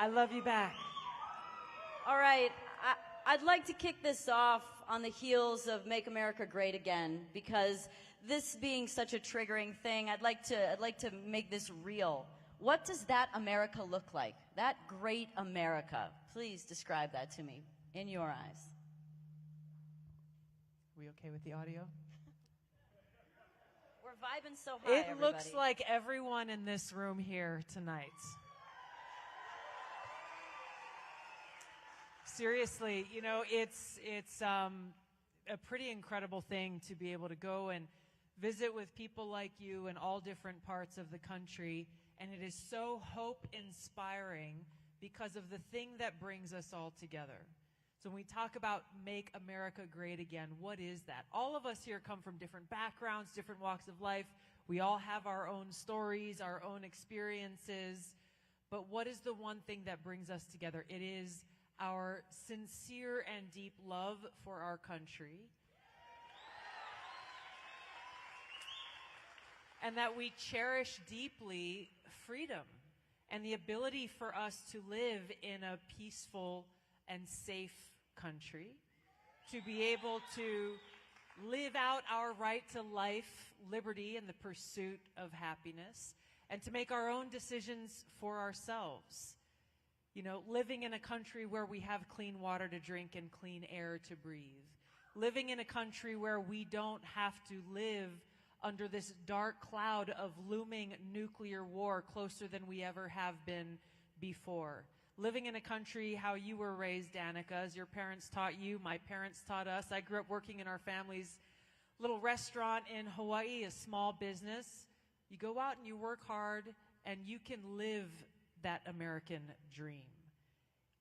I love you back. All right, I'd like to kick this off on the heels of Make America Great Again, because this being such a triggering thing, I'd like to make this real. What does that America look like? That great America. Please describe that to me in your eyes. We okay with the audio? We're vibing so high, It looks like everyone in this room here tonight. Seriously, you know, it's a pretty incredible thing to be able to go and visit with people like you in all different parts of the country, and it is so hope-inspiring because of the thing that brings us all together. So when we talk about Make America Great Again, what is that? All of us here come from different backgrounds, different walks of life. We all have our own stories, our own experiences, but what is the one thing that brings us together? It is our sincere and deep love for our country, and that we cherish deeply freedom and the ability for us to live in a peaceful and safe country, to be able to live out our right to life, liberty, and the pursuit of happiness, and to make our own decisions for ourselves. You know, living in a country where we have clean water to drink and clean air to breathe. Living in a country where we don't have to live under this dark cloud of looming nuclear war closer than we ever have been before. Living in a country how you were raised, Danica, as your parents taught you, my parents taught us. I grew up working in our family's little restaurant in Hawaii, a small business. You go out and you work hard and you can live that American dream.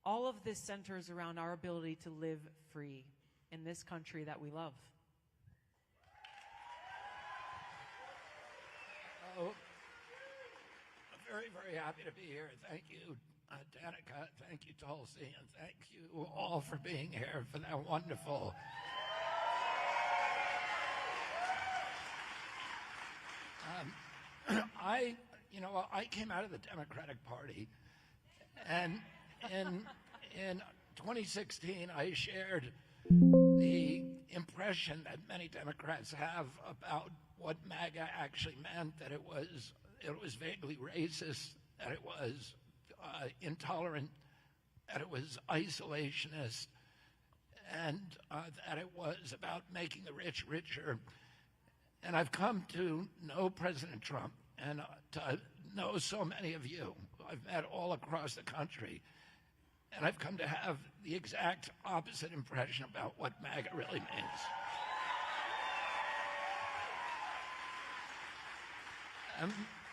All of this centers around our ability to live free in this country that we love. Oh, I'm very, very happy to be here. Thank you, Danica. Thank you, Tulsi, and thank you all for being here for that wonderful. I came out of the Democratic Party, and in 2016, I shared the impression that many Democrats have about what MAGA actually meant, that it was vaguely racist, that it was intolerant, that it was isolationist, and that it was about making the rich richer. And I've come to know President Trump and to know so many of you. I've met all across the country. And I've come to have the exact opposite impression about what MAGA really means.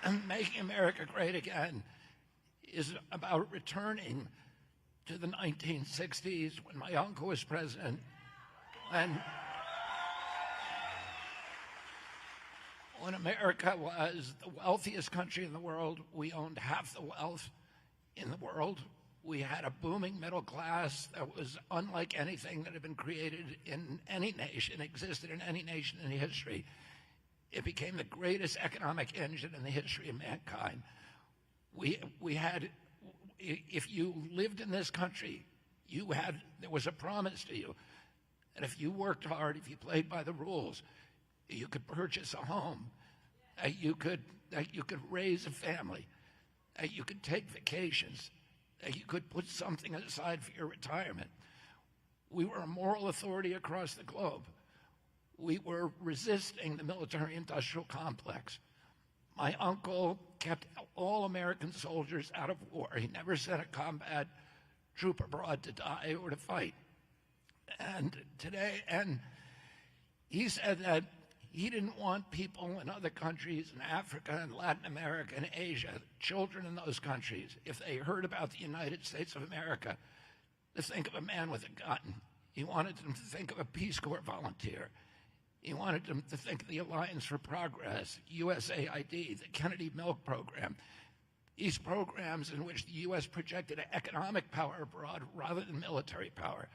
And Making America Great Again is about returning to the 1960s when my uncle was president, when America was the wealthiest country in the world. We owned half the wealth in the world. We had a booming middle class that was unlike anything that had been created in any nation, existed in any nation in history. It became the greatest economic engine in the history of mankind. We had, if you lived in this country, there was a promise to you that if you worked hard, if you played by the rules, you could purchase a home, you could raise a family, you could take vacations, you could put something aside for your retirement. We were a moral authority across the globe. We were resisting the military-industrial complex. My uncle kept all American soldiers out of war. He never sent a combat troop abroad to die or to fight. And he said that he didn't want people in other countries, in Africa and Latin America and Asia, children in those countries, if they heard about the United States of America, to think of a man with a gun. He wanted them to think of a Peace Corps volunteer. He wanted them to think of the Alliance for Progress, USAID, the Kennedy Milk Program. These programs in which the U.S. projected economic power abroad rather than military power,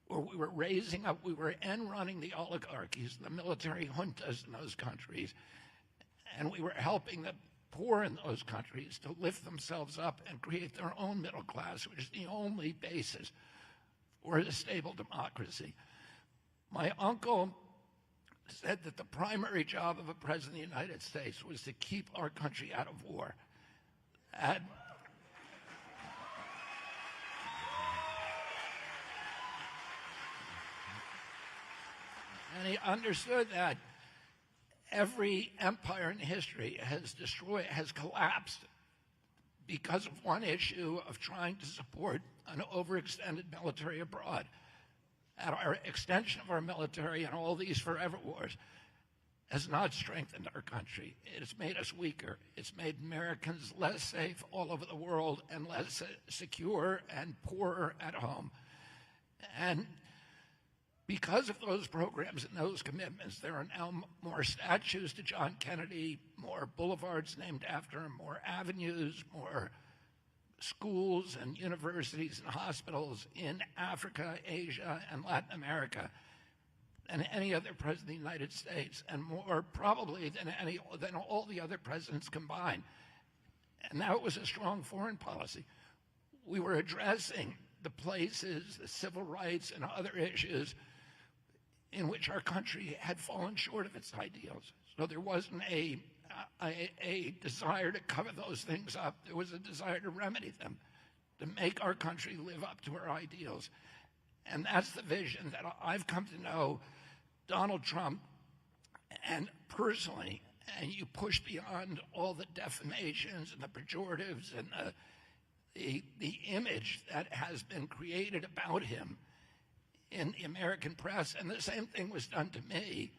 where we were raising up, we were end-running the oligarchies, the military juntas in those countries, and we were helping the poor in those countries to lift themselves up and create their own middle class, which is the only basis for a stable democracy. My uncle said that the primary job of a president of the United States was to keep our country out of war. And he understood that every empire in history has collapsed because of one issue of trying to support an overextended military abroad. And our extension of our military and all these forever wars has not strengthened our country. It has made us weaker. It's made Americans less safe all over the world and less secure and poorer at home. And because of those programs and those commitments, there are now more statues to John Kennedy, more boulevards named after him, more avenues, more schools and universities and hospitals in Africa, Asia, and Latin America than any other president of the United States, and more probably than all the other presidents combined. And that was a strong foreign policy. We were addressing the places, the civil rights and other issues in which our country had fallen short of its ideals. So there wasn't a desire to cover those things up. There was a desire to remedy them, to make our country live up to our ideals. And that's the vision that I've come to know Donald Trump and personally, and you push beyond all the defamations and the pejoratives and the image that has been created about him in the American press, and the same thing was done to me.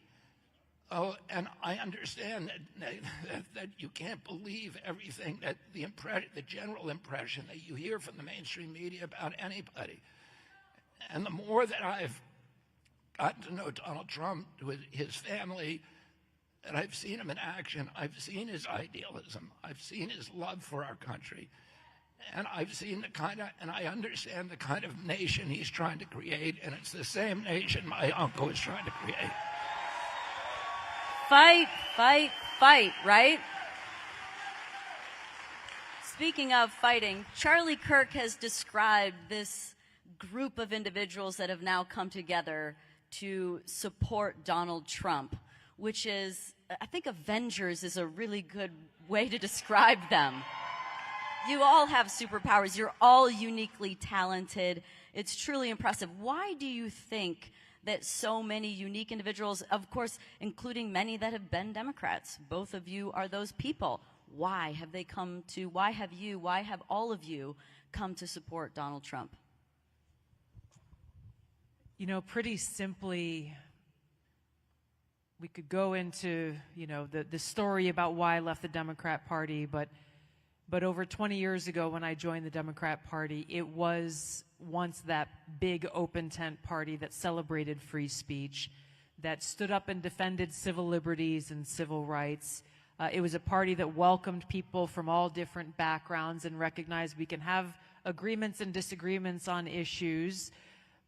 Oh, and I understand that you can't believe everything that the general impression that you hear from the mainstream media about anybody. And the more that I've gotten to know Donald Trump, with his family, and I've seen him in action, I've seen his idealism, I've seen his love for our country, and I've seen and I understand the kind of nation he's trying to create, and it's the same nation my uncle is trying to create. Fight, fight, fight, right? Speaking of fighting, Charlie Kirk has described this group of individuals that have now come together to support Donald Trump, which is, I think Avengers is a really good way to describe them. You all have superpowers. You're all uniquely talented. It's truly impressive. Why do you think that so many unique individuals, of course, including many that have been Democrats, both of you are those people? Why have all of you come to support Donald Trump? You know, pretty simply, we could go into, the story about why I left the Democrat Party, but over 20 years ago when I joined the Democrat Party, it was once that big open tent party that celebrated free speech, that stood up and defended civil liberties and civil rights. It was a party that welcomed people from all different backgrounds and recognized we can have agreements and disagreements on issues,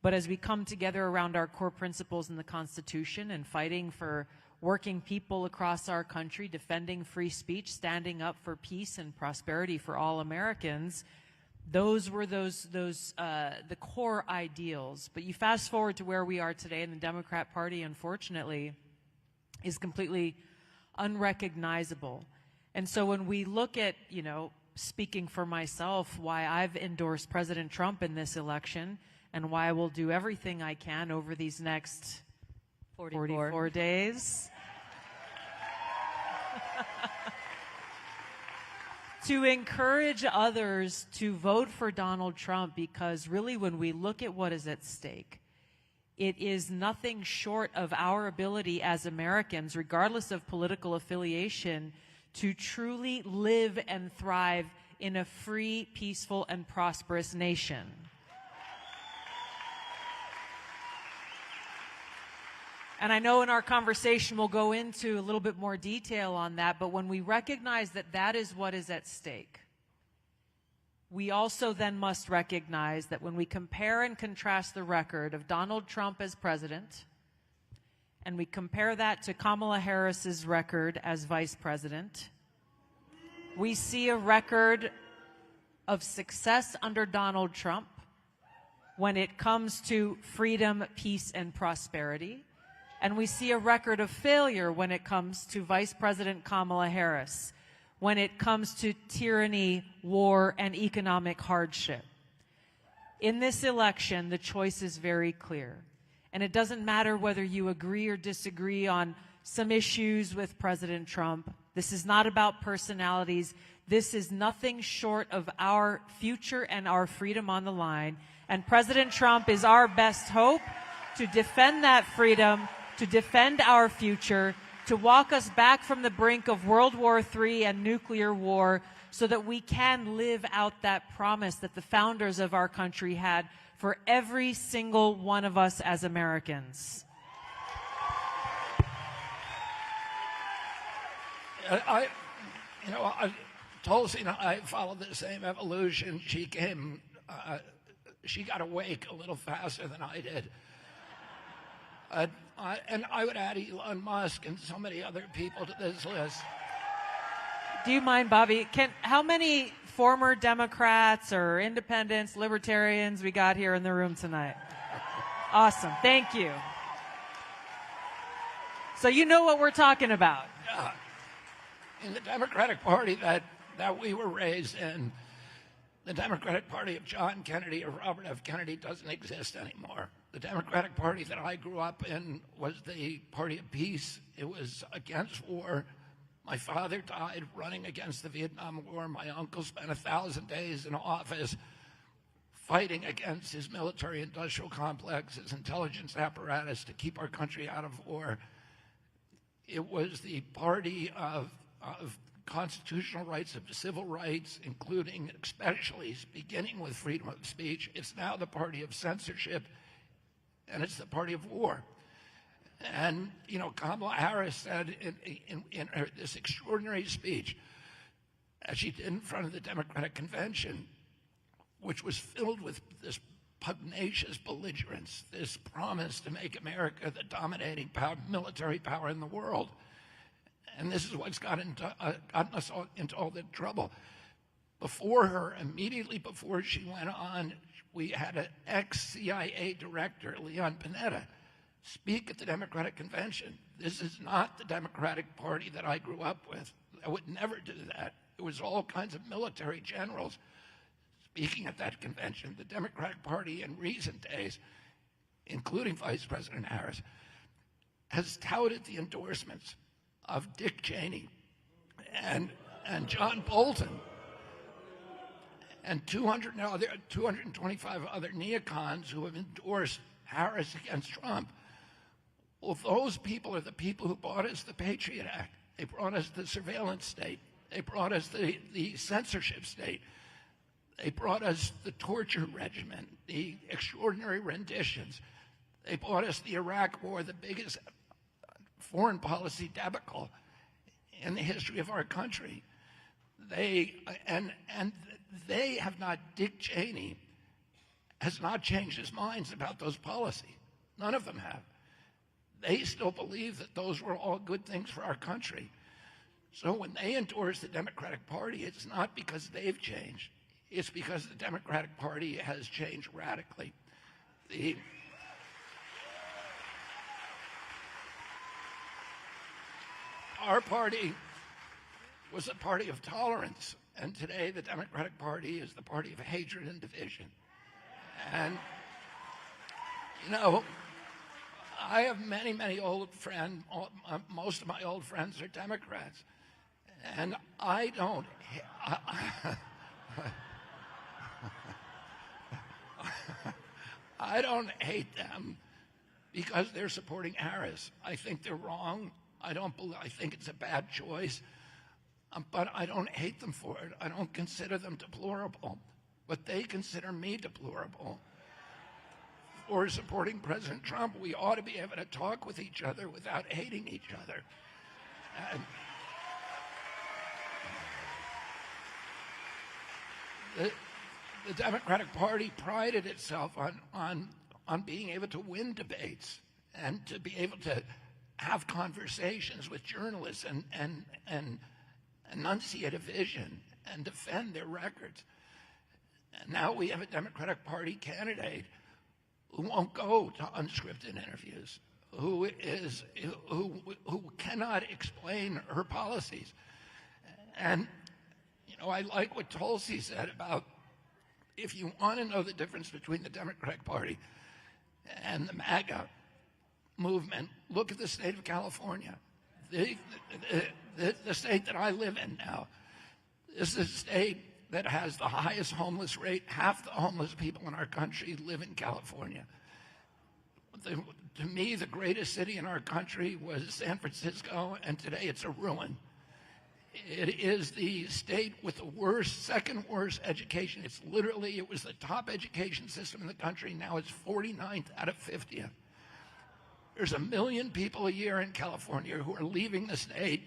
but as we come together around our core principles in the Constitution and fighting for working people across our country, defending free speech, standing up for peace and prosperity for all Americans, those were the core ideals. But you fast forward to where we are today, and the Democrat Party, unfortunately, is completely unrecognizable. And so when we look at, speaking for myself, why I've endorsed President Trump in this election and why I will do everything I can over these next 44 days to encourage others to vote for Donald Trump, because really when we look at what is at stake, it is nothing short of our ability as Americans, regardless of political affiliation, to truly live and thrive in a free, peaceful, and prosperous nation. And I know in our conversation we'll go into a little bit more detail on that, but when we recognize that that is what is at stake, we also then must recognize that when we compare and contrast the record of Donald Trump as president, and we compare that to Kamala Harris's record as vice president, We see a record of success under Donald Trump when it comes to freedom, peace, and prosperity. And we see a record of failure when it comes to Vice President Kamala Harris, when it comes to tyranny, war, and economic hardship. In this election, the choice is very clear. And it doesn't matter whether you agree or disagree on some issues with President Trump. This is not about personalities. This is nothing short of our future and our freedom on the line. And President Trump is our best hope to defend that freedom, to defend our future, to walk us back from the brink of World War III and nuclear war so that we can live out that promise that the founders of our country had for every single one of us as Americans. Tulsi and I followed the same evolution. She got awake a little faster than I did. And I would add Elon Musk and so many other people to this list. Do you mind, Bobby? How many former Democrats or independents, libertarians we got here in the room tonight? Awesome. Thank you. So you know what we're talking about. In the Democratic Party that we were raised in, the Democratic Party of John Kennedy or Robert F. Kennedy doesn't exist anymore. The Democratic Party that I grew up in was the party of peace. It was against war. My father died running against the Vietnam War. My uncle spent 1,000 days in office fighting against his military-industrial complex, his intelligence apparatus to keep our country out of war. It was the party of constitutional rights, of civil rights, including, especially, beginning with freedom of speech. It's now the party of censorship, and it's the party of war. And, Kamala Harris said in this extraordinary speech, as she did in front of the Democratic Convention, which was filled with this pugnacious belligerence, this promise to make America the dominating military power in the world. And this is what's gotten us all into all the trouble. Before her, immediately before she went on, we had an ex-CIA director, Leon Panetta, speak at the Democratic Convention. This is not the Democratic Party that I grew up with. I would never do that. It was all kinds of military generals speaking at that convention. The Democratic Party in recent days, including Vice President Harris, has touted the endorsements of Dick Cheney and John Bolton and 225 other neocons who have endorsed Harris against Trump. Well, those people are the people who brought us the Patriot Act. They brought us the surveillance state. They brought us the censorship state. They brought us the torture regimen, the extraordinary renditions. They brought us the Iraq War, the biggest foreign policy debacle in the history of our country. They have not, Dick Cheney has not changed his minds about those policies. None of them have. They still believe that those were all good things for our country. So when they endorse the Democratic Party, it's not because they've changed. It's because the Democratic Party has changed radically. Our party was a party of tolerance, and today the Democratic Party is the party of hatred and division. And, I have many, many old friends. Most of my old friends are Democrats. And I don't hate them because they're supporting Harris. I think they're wrong. I think it's a bad choice. But I don't hate them for it. I don't consider them deplorable. But they consider me deplorable for supporting President Trump. We ought to be able to talk with each other without hating each other. And the Democratic Party prided itself on being able to win debates and to be able to have conversations with journalists and enunciate a vision, and defend their records. And now we have a Democratic Party candidate who won't go to unscripted interviews, who cannot explain her policies. And, you know, I like what Tulsi said about, if you want to know the difference between the Democratic Party and the MAGA movement, look at the state of California, the state that I live in now. This is a state that has the highest homeless rate. Half the homeless people in our country live in California. To me, the greatest city in our country was San Francisco, and today it's a ruin. It is the state with the worst, second worst education. It was the top education system in the country. Now it's 49th out of 50th. There's 1 million people a year in California who are leaving the state.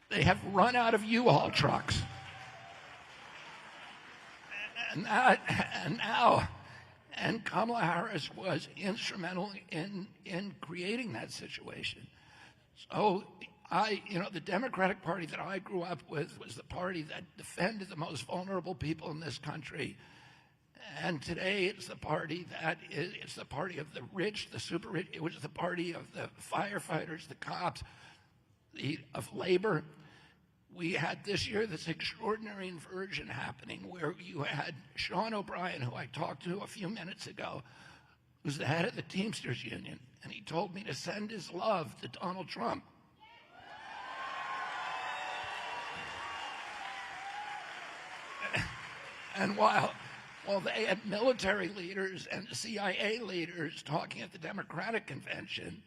They have run out of U-Haul trucks. And Kamala Harris was instrumental in creating that situation. So the Democratic Party that I grew up with was the party that defended the most vulnerable people in this country. And today it's the party of the rich, the super rich. It was the party of the firefighters, the cops, of labor. We had this year this extraordinary inversion happening where you had Sean O'Brien, who I talked to a few minutes ago, who's the head of the Teamsters Union, and he told me to send his love to Donald Trump. And while they had military leaders and CIA leaders talking at the Democratic convention,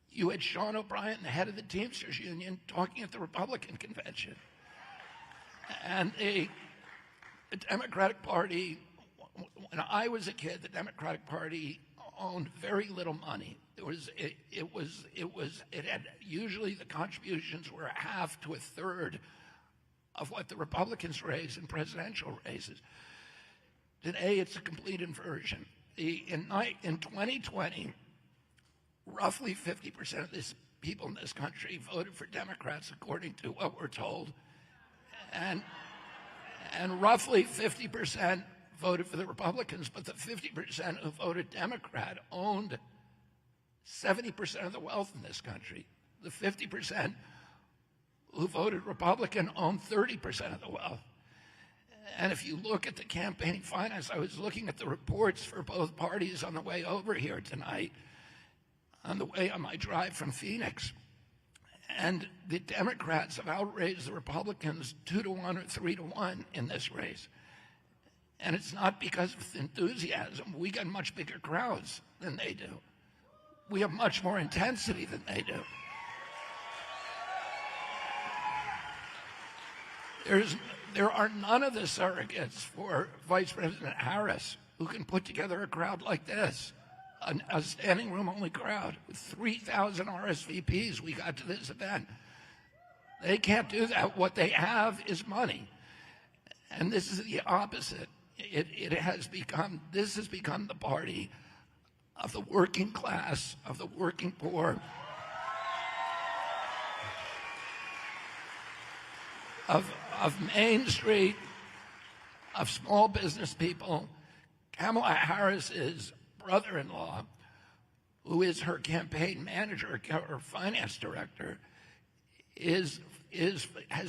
you had Sean O'Brien, the head of the Teamsters Union, talking at the Republican convention. And the Democratic Party, when I was a kid, the Democratic Party owned very little money. Usually the contributions were a half to a third of what the Republicans raised in presidential races. Today, it's a complete inversion. In 2020, roughly 50% of the people in this country voted for Democrats, according to what we're told, and roughly 50% voted for the Republicans, but the 50% who voted Democrat owned 70% of the wealth in this country. The 50% who voted Republican owned 30% of the wealth. And if you look at the campaign finance, I was looking at the reports for both parties on the way over here tonight, on the way on my drive from Phoenix. And the Democrats have outraised the Republicans 2-to-1 or 3-to-1 in this race. And it's not because of enthusiasm. We got much bigger crowds than they do. We have much more intensity than they do. There are none of the surrogates for Vice President Harris who can put together a crowd like this, a standing room only crowd with 3,000 RSVPs. We got to this event. They can't do that. What they have is money. And this is the opposite. This has become the party of the working class, of the working poor, of Main Street, of small business people. Kamala Harris's brother-in-law, who is her campaign manager or finance director, has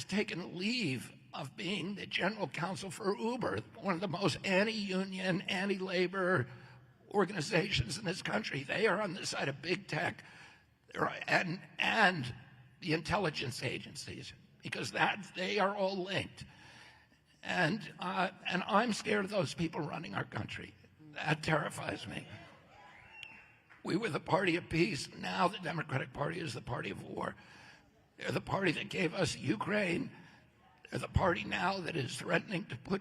taken leave of being the general counsel for Uber, one of the most anti-union, anti-labor organizations in this country. They are on the side of big tech and the intelligence agencies, because they are all linked. And I'm scared of those people running our country. That terrifies me. We were the party of peace. Now the Democratic Party is the party of war. They're the party that gave us Ukraine. They're the party now that is threatening to put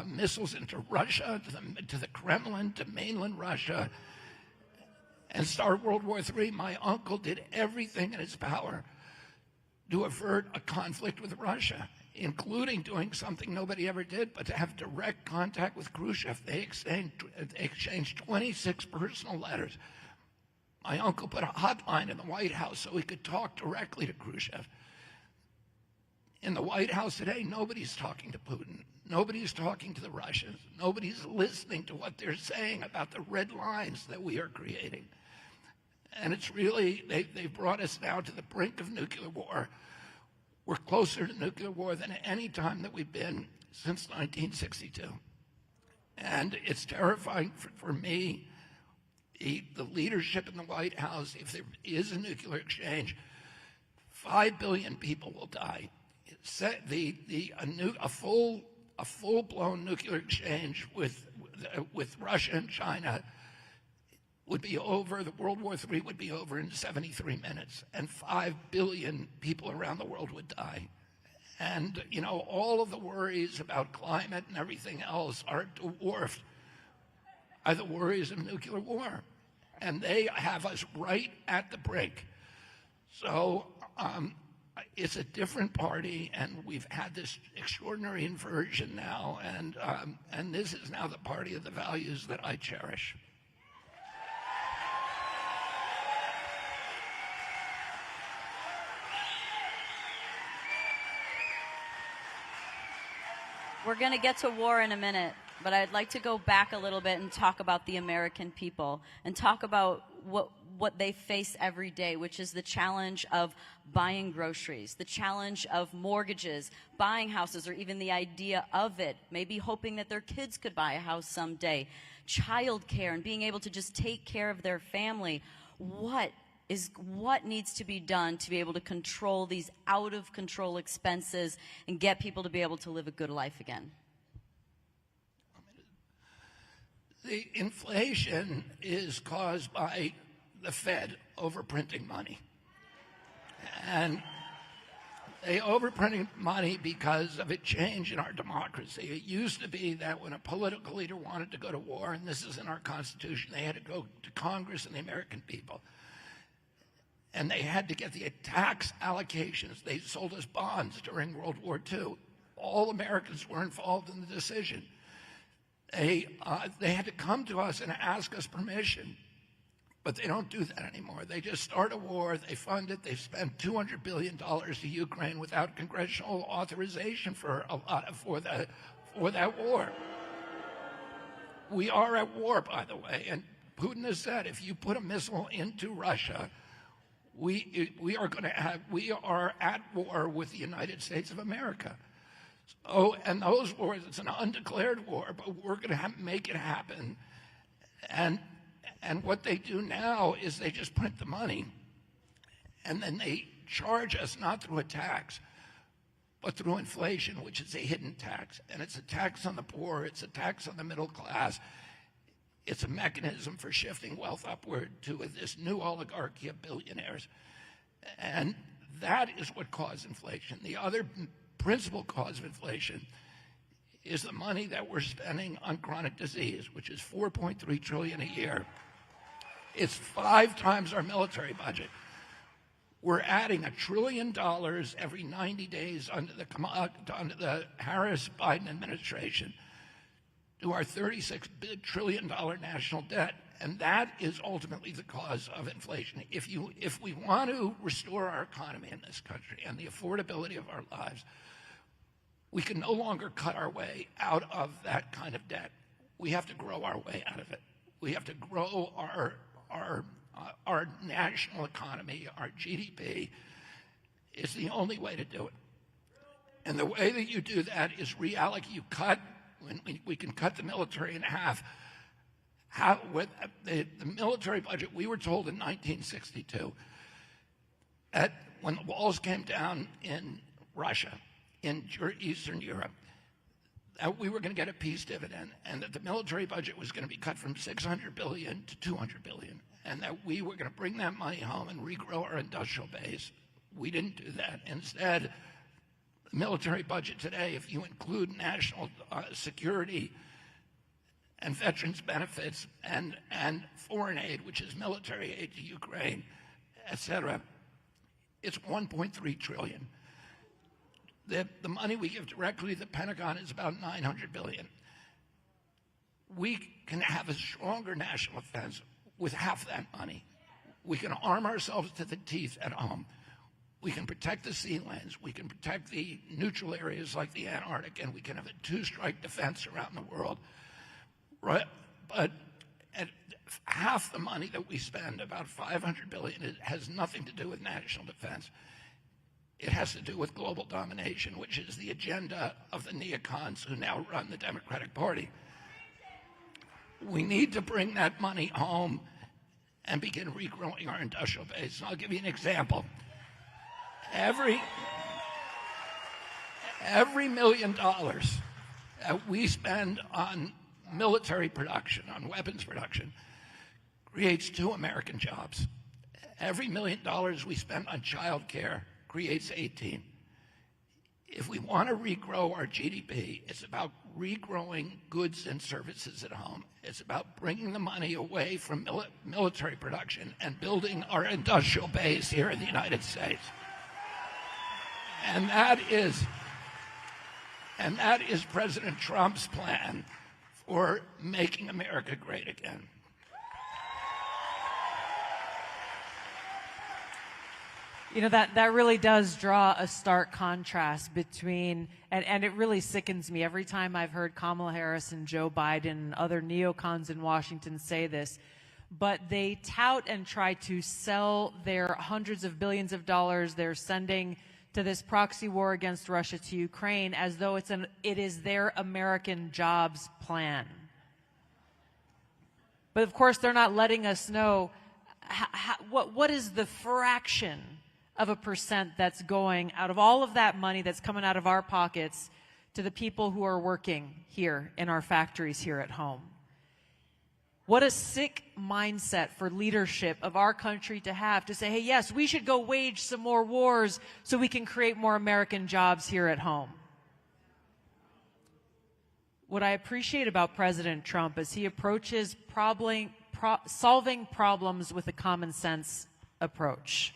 missiles into Russia, to the Kremlin, to mainland Russia, and start World War III. My uncle did everything in his power to avert a conflict with Russia, including doing something nobody ever did, but to have direct contact with Khrushchev. They exchanged 26 personal letters. My uncle put a hotline in the White House so he could talk directly to Khrushchev. In the White House today, nobody's talking to Putin. Nobody's talking to the Russians. Nobody's listening to what they're saying about the red lines that we are creating. And it's really, they've brought us now to the brink of nuclear war. We're closer to nuclear war than at any time that we've been since 1962. And it's terrifying for me, the leadership in the White House. If there is a nuclear exchange, 5 billion people will die. A full-blown nuclear exchange with Russia and China would be over. The World War III would be over in 73 minutes, and 5 billion people around the world would die. And, you know, all of the worries about climate and everything else are dwarfed by the worries of nuclear war. And they have us right at the brink. So it's a different party, and we've had this extraordinary inversion now, and this is now the party of the values that I cherish. We're going to get to war in a minute, but I'd like to go back a little bit and talk about the American people and talk about what they face every day, which is the challenge of buying groceries, the challenge of mortgages, buying houses, or even the idea of it, maybe hoping that their kids could buy a house someday, childcare, and being able to just take care of their family. What needs to be done to be able to control these out-of-control expenses and get people to be able to live a good life again? The inflation is caused by the Fed overprinting money. And they overprinting money because of a change in our democracy. It used to be that when a political leader wanted to go to war, and this is in our Constitution, they had to go to Congress and the American people. And they had to get the tax allocations. They sold us bonds during World War II. All Americans were involved in the decision. They had to come to us and ask us permission. But they don't do that anymore. They just start a war, they fund it, they spend $200 billion to Ukraine without congressional authorization for that war. We are at war, by the way, and Putin has said if you put a missile into Russia, we are at war with the United States of America. So, and those wars, it's an undeclared war, but we're going to make it happen. And what they do now is they just print the money, and then they charge us not through a tax, but through inflation, which is a hidden tax. And it's a tax on the poor, it's a tax on the middle class. It's a mechanism for shifting wealth upward to this new oligarchy of billionaires. And that is what caused inflation. The other principal cause of inflation is the money that we're spending on chronic disease, which is $4.3 trillion a year. It's 5 times our military budget. We're adding $1 trillion every 90 days under the Harris-Biden administration to our $36 trillion national debt, and that is ultimately the cause of inflation. If we want to restore our economy in this country and the affordability of our lives, we can no longer cut our way out of that kind of debt. We have to grow our way out of it. We have to grow our national economy, our GDP, is the only way to do it. And the way that you do that is reallocate. You cut, when we can cut the military in half. With the military budget, we were told in 1962, when the walls came down in Russia, in Eastern Europe, that we were going to get a peace dividend, and that the military budget was going to be cut from $600 billion to $200 billion, and that we were going to bring that money home and regrow our industrial base. We didn't do that. Instead, the military budget today, if you include national security and veterans benefits and foreign aid, which is military aid to Ukraine, et cetera, it's $1.3 trillion. The money we give directly to the Pentagon is about $900 billion. We can have a stronger national defense with half that money. We can arm ourselves to the teeth at home. We can protect the sea lanes, we can protect the neutral areas like the Antarctic, and we can have a two-strike defense around the world. Right? But at half the money that we spend, about $500 billion, it has nothing to do with national defense. It has to do with global domination, which is the agenda of the neocons who now run the Democratic Party. We need to bring that money home and begin regrowing our industrial base. And I'll give you an example. Every $1 million that we spend on military production, on weapons production, creates 2 American jobs. Every $1 million we spend on child care creates 18. If we want to regrow our GDP, it's about regrowing goods and services at home. It's about bringing the money away from military production and building our industrial base here in the United States. And that is President Trump's plan for making America great again. You know, that really does draw a stark contrast between, and it really sickens me every time I've heard Kamala Harris and Joe Biden and other neocons in Washington say this, but they tout and try to sell their hundreds of billions of dollars they're sending to this proxy war against Russia to Ukraine as though it is their American jobs plan. But of course, they're not letting us know what is the fraction of a percent that's going out of all of that money that's coming out of our pockets to the people who are working here in our factories here at home. What a sick mindset for leadership of our country to have, to say, hey, yes, we should go wage some more wars so we can create more American jobs here at home. What I appreciate about President Trump is he approaches solving problems with a common sense approach.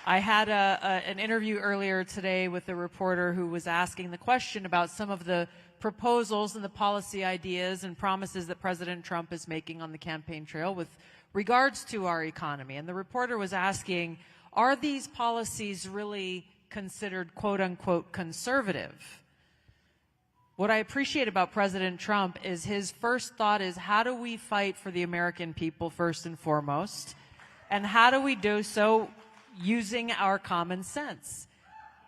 I had an interview earlier today with a reporter who was asking the question about some of the proposals and the policy ideas and promises that President Trump is making on the campaign trail with regards to our economy. And the reporter was asking, are these policies really considered quote-unquote conservative? What I appreciate about President Trump is his first thought is, how do we fight for the American people first and foremost? And how do we do so using our common sense?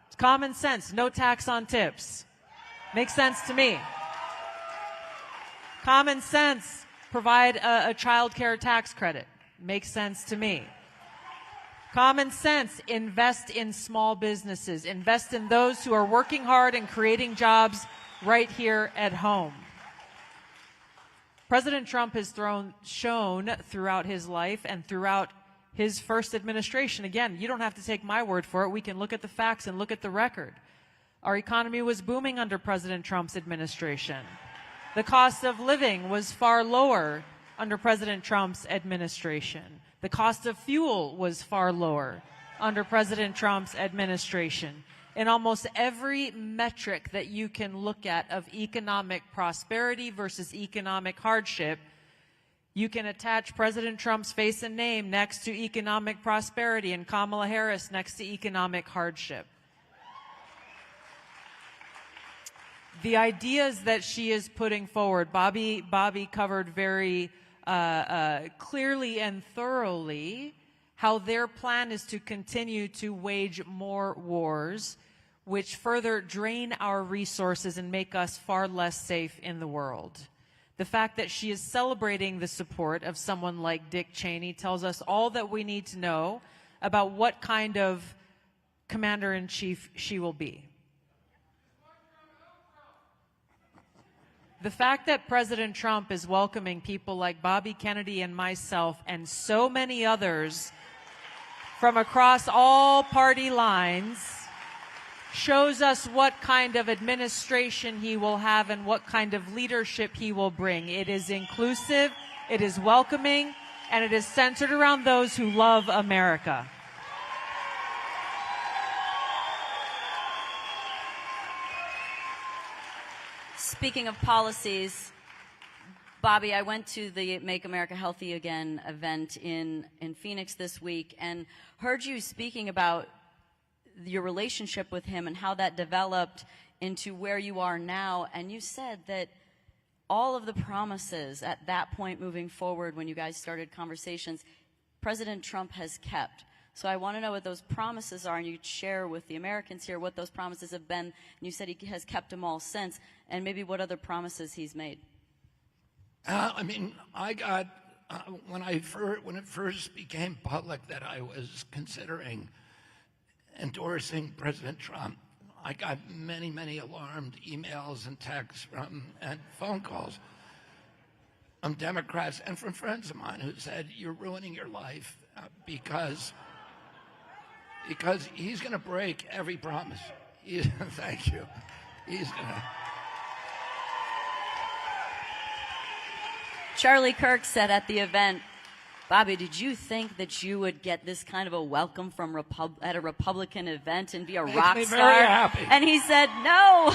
It's common sense, no tax on tips. Makes sense to me. Common sense, provide a child care tax credit. Makes sense to me. Common sense, invest in small businesses. Invest in those who are working hard and creating jobs right here at home. President Trump has shown throughout his life and throughout his first administration, again, you don't have to take my word for it. We can look at the facts and look at the record. Our economy was booming under President Trump's administration. The cost of living was far lower under President Trump's administration. The cost of fuel was far lower under President Trump's administration. In almost every metric that you can look at of economic prosperity versus economic hardship, you can attach President Trump's face and name next to economic prosperity and Kamala Harris next to economic hardship. The ideas that she is putting forward, Bobby covered very clearly and thoroughly how their plan is to continue to wage more wars, which further drain our resources and make us far less safe in the world. The fact that she is celebrating the support of someone like Dick Cheney tells us all that we need to know about what kind of commander-in-chief she will be. The fact that President Trump is welcoming people like Bobby Kennedy and myself and so many others from across all party lines shows us what kind of administration he will have and what kind of leadership he will bring. It is inclusive, it is welcoming, and it is centered around those who love America. Speaking of policies, Bobby, I went to the Make America Healthy Again event in Phoenix this week and heard you speaking about your relationship with him and how that developed into where you are now. And you said that all of the promises at that point moving forward when you guys started conversations, President Trump has kept. So I want to know what those promises are, and you'd share with the Americans here what those promises have been. And you said he has kept them all since, and maybe what other promises he's made. I mean, I got, when it first became public that I was considering endorsing President Trump, I got many, many alarmed emails and texts and phone calls from Democrats and from friends of mine who said, you're ruining your life because he's going to break every promise. Thank you. He's going to. Charlie Kirk said at the event, Bobby, did you think that you would get this kind of a welcome from at a Republican event and be a rock Makes me star? very happy. And he said, no.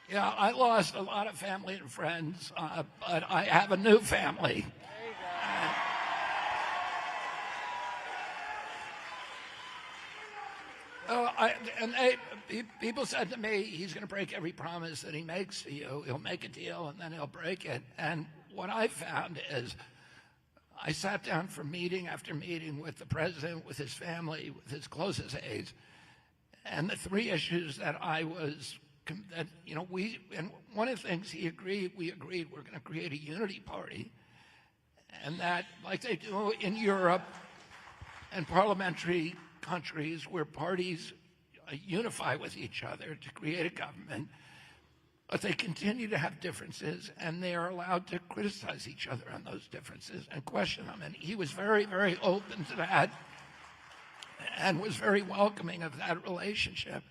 Yeah, I lost a lot of family and friends, but I have a new family. People said to me, he's going to break every promise that he makes to you. He'll make a deal and then he'll break it. And what I found is I sat down for meeting after meeting with the president, with his family, with his closest aides, and the three issues that and one of the things we agreed we're going to create a unity party, and that, like they do in Europe and parliamentary countries where parties unify with each other to create a government, but they continue to have differences, and they are allowed to criticize each other on those differences and question them. And he was very, very open to that and was very welcoming of that relationship.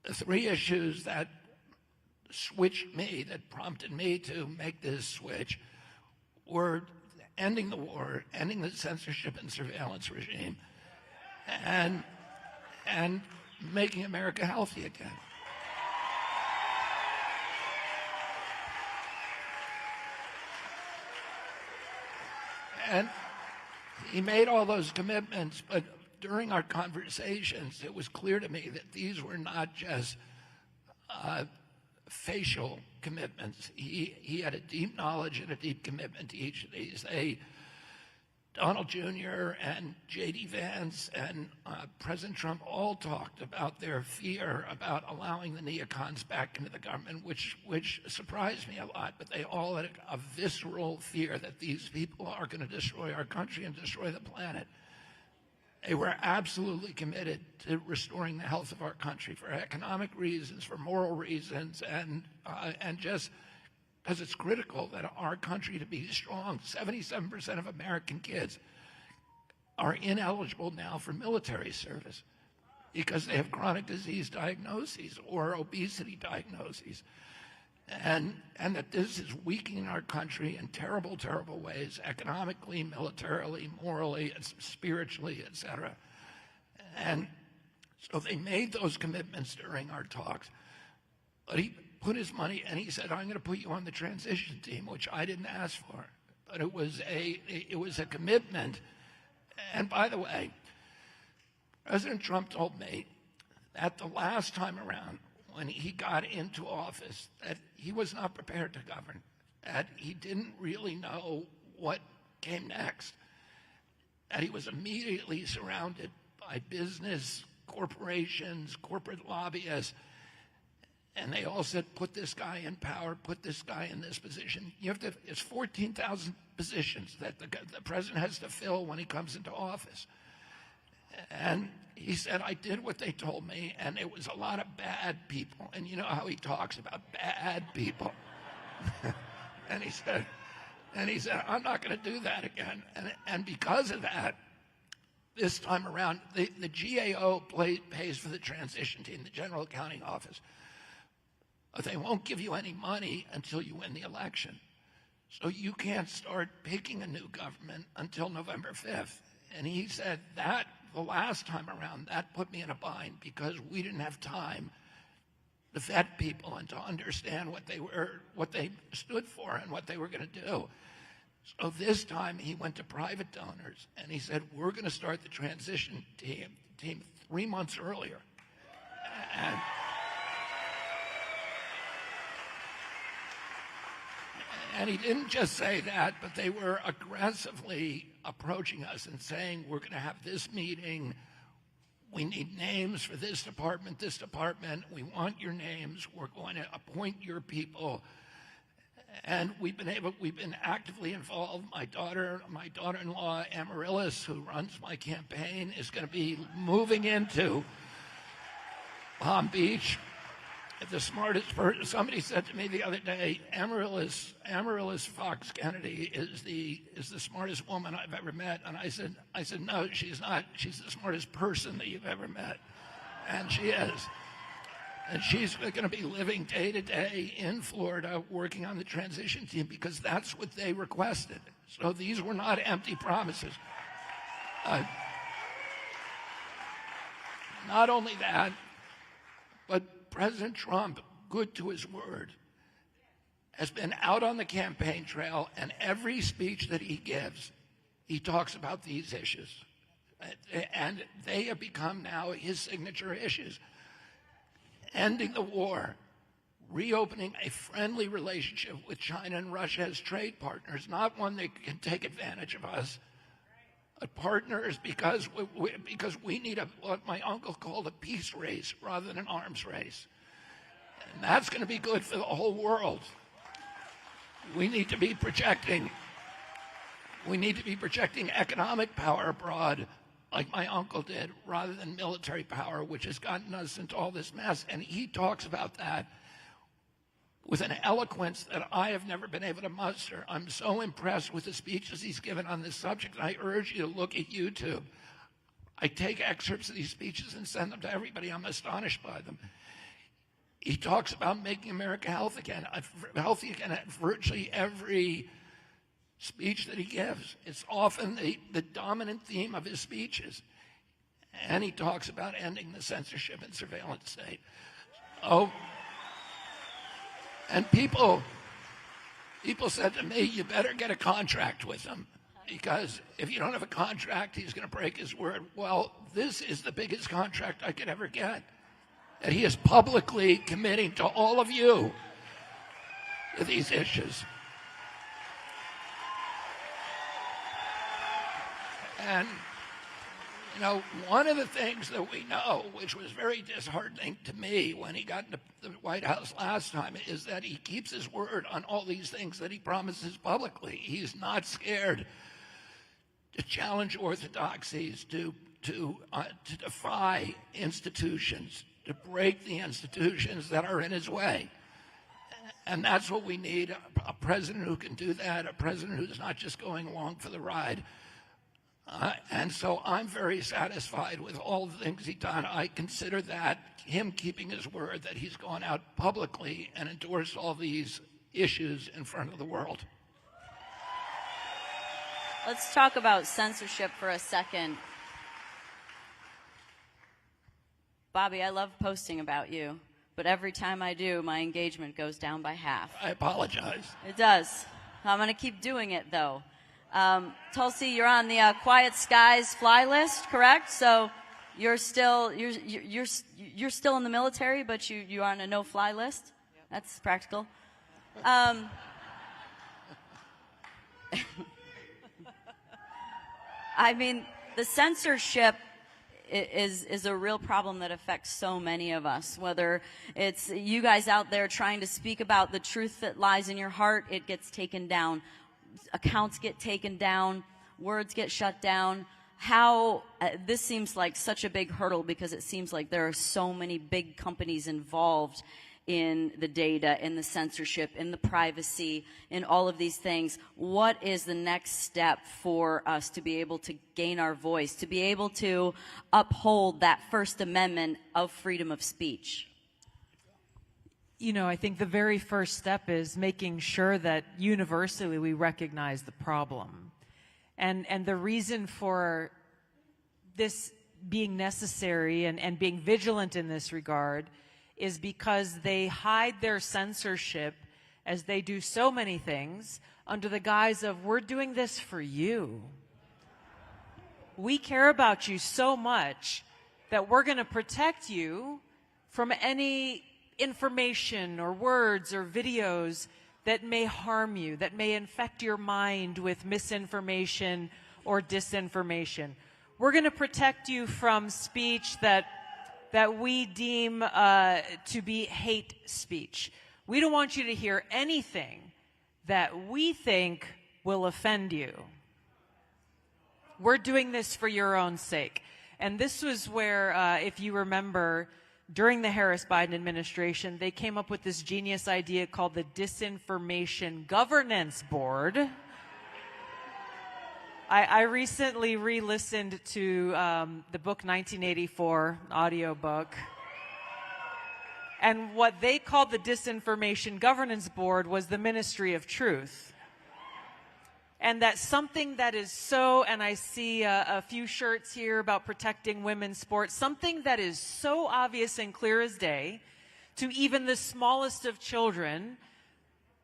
The three issues that switched me, that prompted me to make this switch, were ending the war, ending the censorship and surveillance regime, and making America healthy again. And he made all those commitments, but during our conversations, it was clear to me that these were not just facial commitments. He had a deep knowledge and a deep commitment to each of these. Donald Jr. and J.D. Vance and President Trump all talked about their fear about allowing the neocons back into the government, which surprised me a lot. But they all had a visceral fear that these people are going to destroy our country and destroy the planet. They were absolutely committed to restoring the health of our country for economic reasons, for moral reasons, and just because it's critical that our country to be strong. 77% of American kids are ineligible now for military service because they have chronic disease diagnoses or obesity diagnoses. And that this is weakening our country in terrible, terrible ways, economically, militarily, morally, spiritually, etc. And so they made those commitments during our talks. But he put his money, and he said, I'm going to put you on the transition team, which I didn't ask for. But it was a commitment. And by the way, President Trump told me that the last time around, when he got into office, that he was not prepared to govern, that he didn't really know what came next, that he was immediately surrounded by business, corporations, corporate lobbyists, and they all said, put this guy in power, put this guy in this position. It's 14,000 positions that the president has to fill when he comes into office. And he said, I did what they told me, and it was a lot of bad people. And you know how he talks about bad people. And he said, And he said, I'm not going to do that again. And because of that, this time around, the GAO pays for the transition team, the General Accounting Office. They won't give you any money until you win the election. So you can't start picking a new government until November 5th. And he said that the last time around, that put me in a bind because we didn't have time to vet people and to understand what they stood for and what they were going to do. So this time he went to private donors and he said, we're going to start the transition team 3 months earlier. And he didn't just say that, but they were aggressively approaching us and saying, we're going to have this meeting. We need names for this department. We want your names. We're going to appoint your people. And we've been actively involved. My daughter-in-law, Amaryllis, who runs my campaign, is going to be moving into Palm Beach. The smartest person, somebody said to me the other day, Amaryllis Fox Kennedy is the smartest woman I've ever met. And I said, no, she's not. She's the smartest person that you've ever met. And she is. And she's going to be living day to day in Florida working on the transition team because that's what they requested. So these were not empty promises. Not only that, but President Trump, good to his word, has been out on the campaign trail, and every speech that he gives, he talks about these issues. And they have become now his signature issues. Ending the war, reopening a friendly relationship with China and Russia as trade partners, not one that can take advantage of us, but partners because we need what my uncle called a peace race rather than an arms race. And that's going to be good for the whole world. We need to be projecting economic power abroad like my uncle did, rather than military power, which has gotten us into all this mess. And he talks about that with an eloquence that I have never been able to muster. I'm so impressed with the speeches he's given on this subject. I urge you to look at YouTube. I take excerpts of these speeches and send them to everybody. I'm astonished by them. He talks about making America healthy again at virtually every speech that he gives. It's often the dominant theme of his speeches. And he talks about ending the censorship and surveillance state. Oh, and people said to me, you better get a contract with him, because if you don't have a contract, he's going to break his word. Well, this is the biggest contract I could ever get. That he is publicly committing to all of you to these issues. And, you know, one of the things that we know, which was very disheartening to me when he got into the White House last time, is that he keeps his word on all these things that he promises publicly. He's not scared to challenge orthodoxies, to defy institutions, to break the institutions that are in his way. And that's what we need, a president who can do that, a president who's not just going along for the ride. And so I'm very satisfied with all the things he's done. I consider that him keeping his word, that he's gone out publicly and endorsed all these issues in front of the world. Let's talk about censorship for a second. Bobby, I love posting about you, but every time I do, my engagement goes down by half. I apologize. It does. I'm going to keep doing it, though. Tulsi, you're on the Quiet Skies fly list, correct? So you're still in the military, but you're on a no-fly list. Yep. That's practical. I mean, the censorship is a real problem that affects so many of us. Whether it's you guys out there trying to speak about the truth that lies in your heart, it gets taken down. Accounts get taken down, words get shut down. This seems like such a big hurdle because it seems like there are so many big companies involved in the data, in the censorship, in the privacy, in all of these things. What is the next step for us to be able to gain our voice, to be able to uphold that First Amendment of freedom of speech? You know, I think the very first step is making sure that universally we recognize the problem. And the reason for this being necessary and being vigilant in this regard is because they hide their censorship, as they do so many things, under the guise of, we're doing this for you. We care about you so much that we're going to protect you from any information or words or videos that may harm you, that may infect your mind with misinformation or disinformation. We're going to protect you from speech that we deem to be hate speech. We don't want you to hear anything that we think will offend you. We're doing this for your own sake. And this was where, if you remember, during the Harris-Biden administration, they came up with this genius idea called the Disinformation Governance Board. I recently re-listened to the book 1984, audiobook. And what they called the Disinformation Governance Board was the Ministry of Truth. And that's something that is so, and I see a few shirts here about protecting women's sports, something that is so obvious and clear as day to even the smallest of children,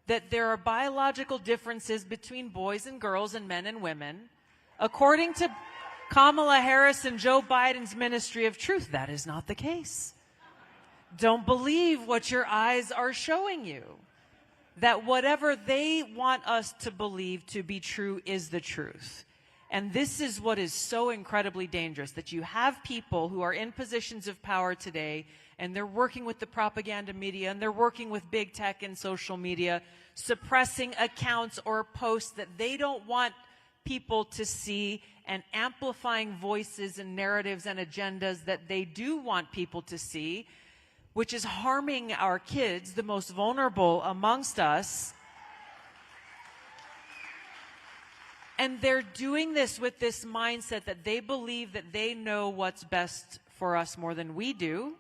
that there are biological differences between boys and girls and men and women. According to Kamala Harris and Joe Biden's Ministry of Truth, that is not the case. Don't believe what your eyes are showing you. That whatever they want us to believe to be true is the truth. And this is what is so incredibly dangerous, that you have people who are in positions of power today, and they're working with the propaganda media, and they're working with big tech and social media, suppressing accounts or posts that they don't want people to see, and amplifying voices and narratives and agendas that they do want people to see, which is harming our kids, the most vulnerable amongst us. And they're doing this with this mindset that they believe that they know what's best for us more than we do.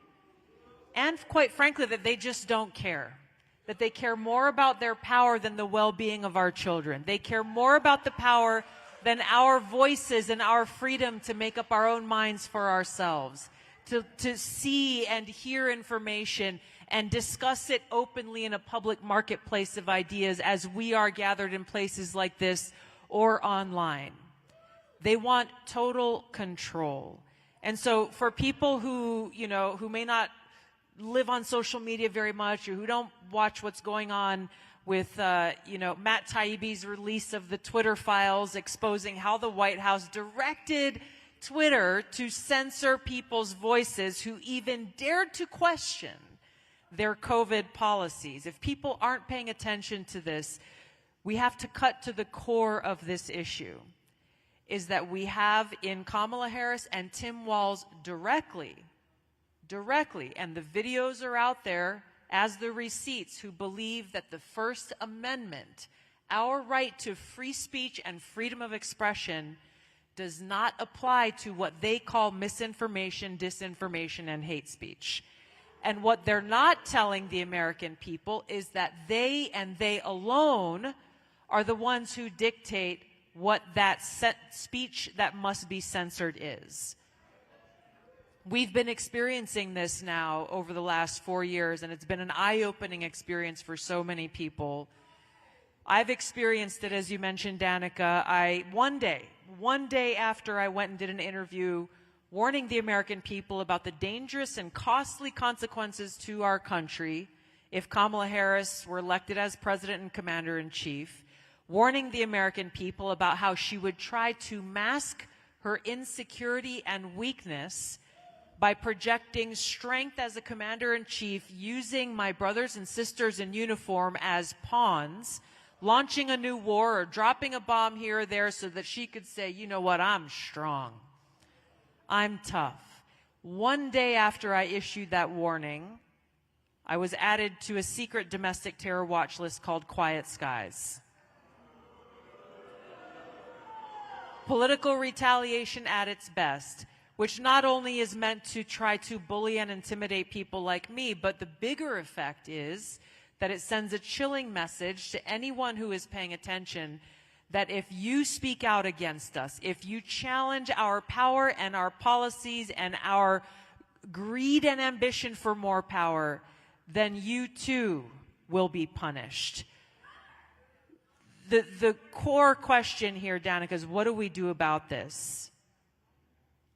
And quite frankly, that they just don't care. That they care more about their power than the well-being of our children. They care more about the power than our voices and our freedom to make up our own minds for ourselves. To see and hear information and discuss it openly in a public marketplace of ideas as we are gathered in places like this or online. They want total control. And so for people who, who may not live on social media very much, or who don't watch what's going on with, Matt Taibbi's release of the Twitter files exposing how the White House directed Twitter to censor people's voices who even dared to question their COVID policies. If people aren't paying attention to this, we have to cut to the core of this issue, is that we have in Kamala Harris and Tim Walz directly, and the videos are out there as the receipts, who believe that the First Amendment, our right to free speech and freedom of expression, does not apply to what they call misinformation, disinformation, and hate speech. And what they're not telling the American people is that they and they alone are the ones who dictate what that speech that must be censored is. We've been experiencing this now over the last 4 years, and it's been an eye-opening experience for so many people. I've experienced it, as you mentioned, Danica. One day after I went and did an interview warning the American people about the dangerous and costly consequences to our country if Kamala Harris were elected as president and commander-in-chief, warning the American people about how she would try to mask her insecurity and weakness by projecting strength as a commander-in-chief, using my brothers and sisters in uniform as pawns, launching a new war or dropping a bomb here or there so that she could say, you know what, I'm strong. I'm tough. One day after I issued that warning, I was added to a secret domestic terror watch list called Quiet Skies. Political retaliation at its best, which not only is meant to try to bully and intimidate people like me, but the bigger effect is that it sends a chilling message to anyone who is paying attention that if you speak out against us, if you challenge our power and our policies and our greed and ambition for more power, then you too will be punished. The core question here, Danica, is what do we do about this?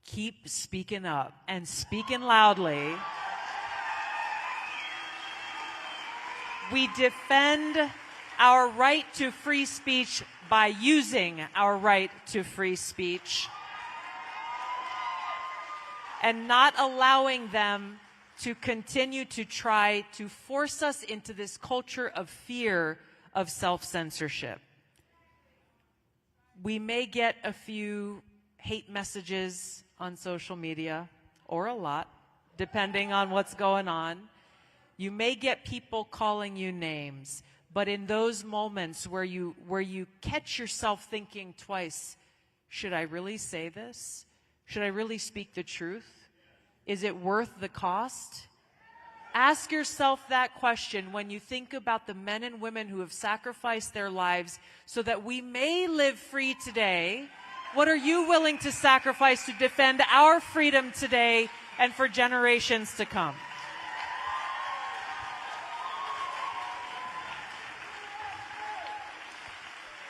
Keep speaking up and speaking loudly. We defend our right to free speech by using our right to free speech and not allowing them to continue to try to force us into this culture of fear of self-censorship. We may get a few hate messages on social media, or a lot, depending on what's going on. You may get people calling you names, but in those moments where you catch yourself thinking twice, should I really say this? Should I really speak the truth? Is it worth the cost? Ask yourself that question when you think about the men and women who have sacrificed their lives so that we may live free today. What are you willing to sacrifice to defend our freedom today and for generations to come?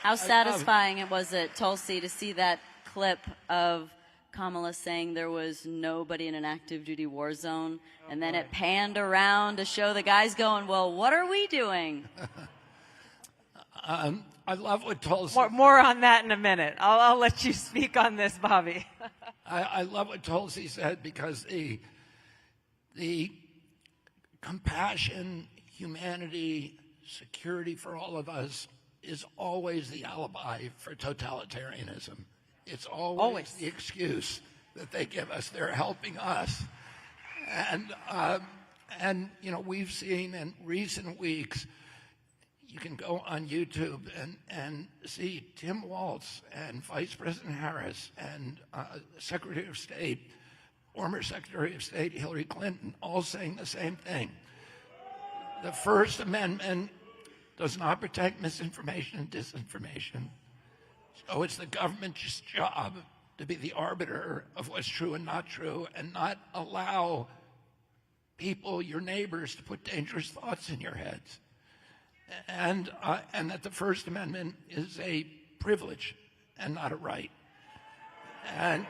How satisfying was it, Tulsi, to see that clip of Kamala saying there was nobody in an active duty war zone, and then it panned around to show the guys going, well, what are we doing? I love what Tulsi... More on that in a minute. I'll let you speak on this, Bobby. I love what Tulsi said, because the compassion, humanity, security for all of us is always the alibi for totalitarianism. It's always the excuse that they give us. They're helping us. And you know, we've seen in recent weeks, you can go on YouTube and see Tim Walz and Vice President Harris and Secretary of State, former Secretary of State Hillary Clinton, all saying the same thing. The First Amendment does not protect misinformation and disinformation. So it's the government's job to be the arbiter of what's true and not true, and not allow people, your neighbors, to put dangerous thoughts in your heads. And that the First Amendment is a privilege and not a right. And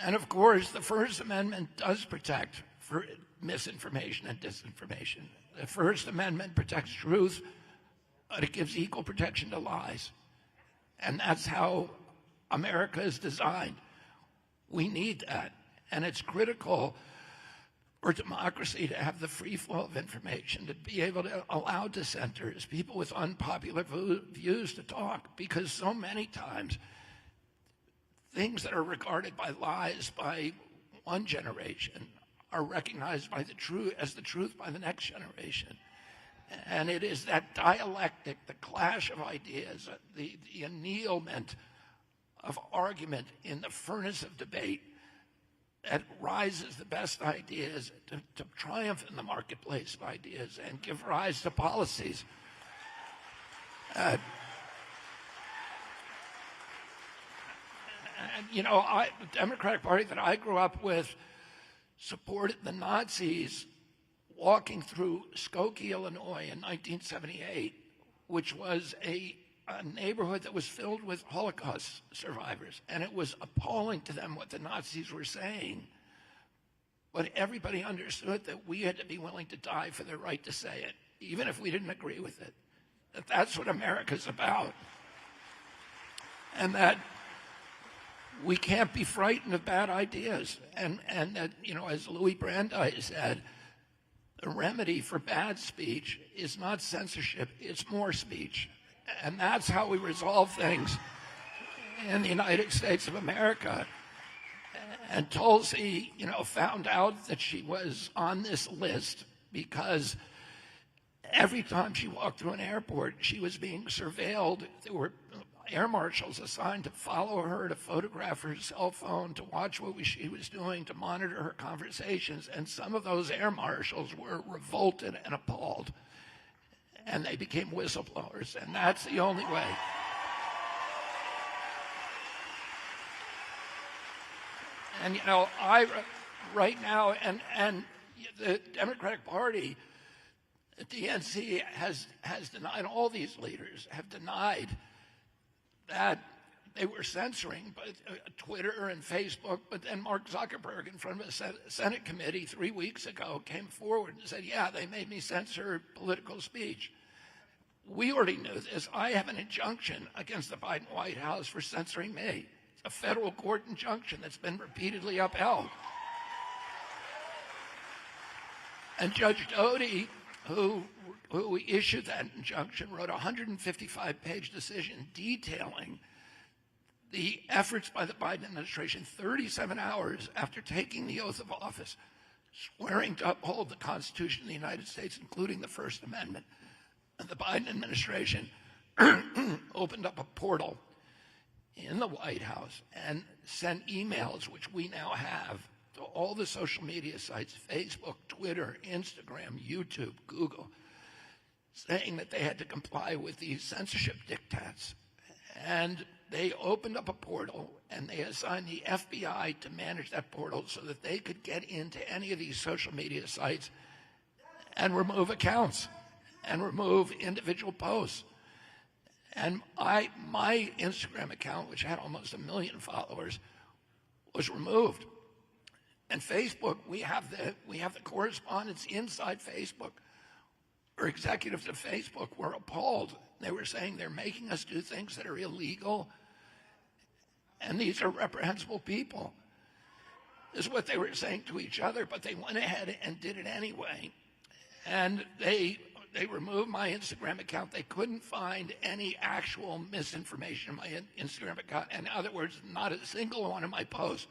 of course, the First Amendment does protect for misinformation and disinformation. The First Amendment protects truth, but it gives equal protection to lies. And that's how America is designed. We need that. And it's critical for democracy to have the free flow of information, to be able to allow dissenters, people with unpopular views, to talk, because so many times things that are regarded by lies by one generation are recognized by as the truth by the next generation. And it is that dialectic, the clash of ideas, the annealment of argument in the furnace of debate that rises the best ideas to triumph in the marketplace of ideas and give rise to policies. And, you know, the Democratic Party that I grew up with supported the Nazis walking through Skokie, Illinois in 1978, which was a neighborhood that was filled with Holocaust survivors. And it was appalling to them what the Nazis were saying. But everybody understood that we had to be willing to die for the right to say it, even if we didn't agree with it. That's what America's about. And that we can't be frightened of bad ideas. And that, you know, as Louis Brandeis said, the remedy for bad speech is not censorship, it's more speech. And that's how we resolve things in the United States of America. And Tulsi, found out that she was on this list because every time she walked through an airport, she was being surveilled. There were air marshals assigned to follow her, to photograph her cell phone, to watch what she was doing, to monitor her conversations. And some of those air marshals were revolted and appalled. And they became whistleblowers. And that's the only way. And, right now, and the Democratic Party, the DNC has denied, all these leaders have denied that they were censoring Twitter and Facebook, but then Mark Zuckerberg, in front of a Senate committee 3 weeks ago, came forward and said, yeah, they made me censor political speech. We already knew this. I have an injunction against the Biden White House for censoring me. It's a federal court injunction that's been repeatedly upheld. And Judge Doty, who issued that injunction, wrote a 155-page decision detailing the efforts by the Biden administration 37 hours after taking the oath of office, swearing to uphold the Constitution of the United States, including the First Amendment. And the Biden administration opened up a portal in the White House and sent emails, which we now have, to all the social media sites, Facebook, Twitter, Instagram, YouTube, Google, saying that they had to comply with these censorship diktats. And they opened up a portal, and they assigned the FBI to manage that portal so that they could get into any of these social media sites and remove accounts and remove individual posts. And my Instagram account, which had almost 1 million followers, was removed. And Facebook, we have the correspondence inside Facebook. Our executives of Facebook were appalled. They were saying they're making us do things that are illegal, and these are reprehensible people. This is what they were saying to each other, but they went ahead and did it anyway. And they removed my Instagram account. They couldn't find any actual misinformation in my Instagram account. In other words, not a single one of my posts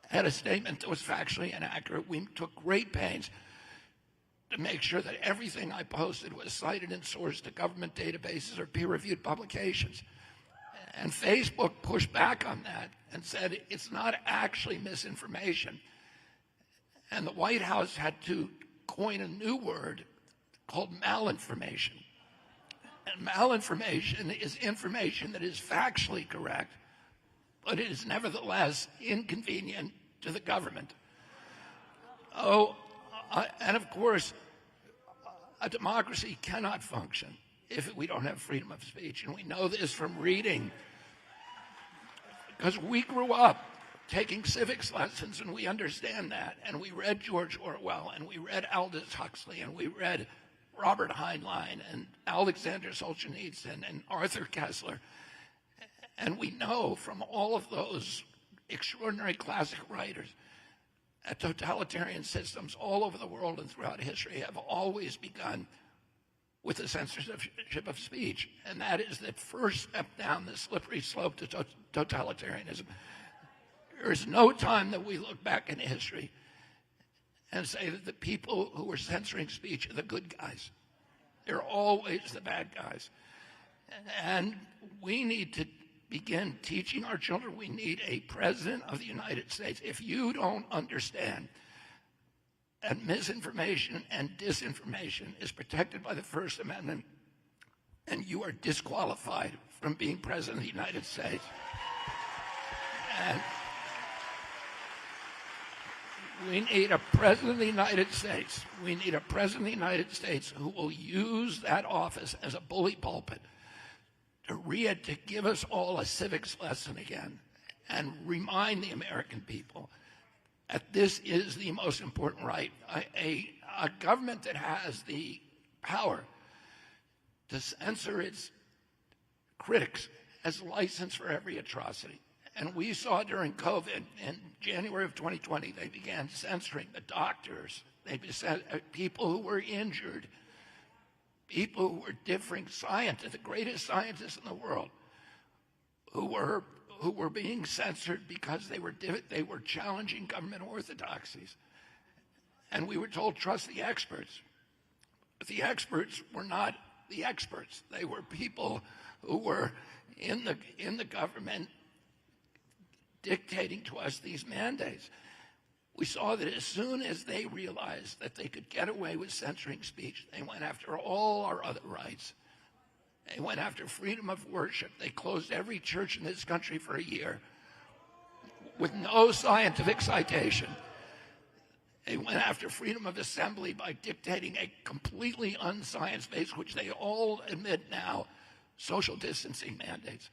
had a statement that was factually inaccurate. We took great pains to make sure that everything I posted was cited and sourced to government databases or peer-reviewed publications. And Facebook pushed back on that and said it's not actually misinformation. And the White House had to coin a new word called malinformation. And malinformation is information that is factually correct, but it is nevertheless inconvenient to the government. And of course, a democracy cannot function if we don't have freedom of speech. And we know this from reading, because we grew up taking civics lessons, and we understand that. And we read George Orwell, and we read Aldous Huxley, and we read Robert Heinlein, and Alexander Solzhenitsyn, and Arthur Koestler. And we know from all of those extraordinary classic writers that totalitarian systems all over the world and throughout history have always begun with the censorship of speech. And that is the first step down the slippery slope to totalitarianism. There is no time that we look back in history and say that the people who were censoring speech are the good guys. They're always the bad guys. And we need to begin teaching our children. We need a president of the United States. If you don't understand that misinformation and disinformation is protected by the First Amendment, and you are disqualified from being president of the United States. And we need a president of the United States. We need a president of the United States who will use that office as a bully pulpit to give us all a civics lesson again and remind the American people that this is the most important right. A government that has the power to censor its critics has license for every atrocity. And we saw during COVID, in January of 2020, they began censoring the doctors. They said people who were injured, people who were differing scientists, the greatest scientists in the world, who who were being censored because they were challenging government orthodoxies. And we were told, trust the experts. But the experts were not the experts. They were people who were in the government dictating to us these mandates. We saw that as soon as they realized that they could get away with censoring speech, they went after all our other rights. They went after freedom of worship. They closed every church in this country for a year with no scientific citation. They went after freedom of assembly by dictating a completely unscience-based, which they all admit now, social distancing mandates.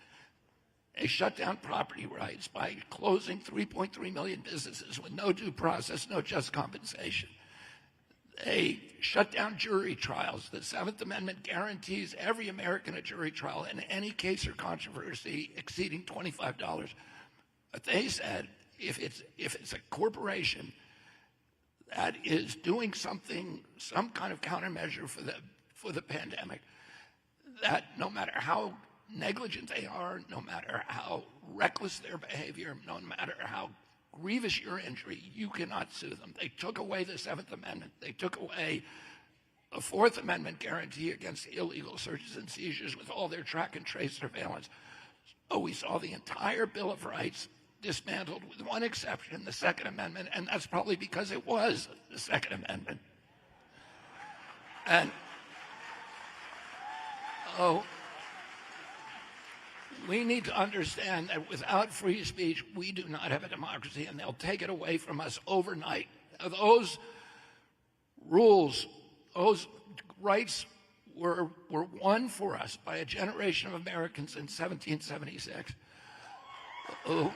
They shut down property rights by closing 3.3 million businesses with no due process, no just compensation. They shut down jury trials. The Seventh Amendment guarantees every American a jury trial in any case or controversy exceeding $25. But they said if it's a corporation that is doing something, some kind of countermeasure for the pandemic, that no matter how negligent they are, no matter how reckless their behavior, no matter how grievous your injury, you cannot sue them. They took away the Seventh Amendment. They took away a Fourth Amendment guarantee against illegal searches and seizures with all their track and trace surveillance. So we saw the entire Bill of Rights dismantled with one exception, the Second Amendment, and that's probably because it was the Second Amendment. And we need to understand that without free speech, we do not have a democracy, and they'll take it away from us overnight. Now, those rules, those rights were won for us by a generation of Americans in 1776 who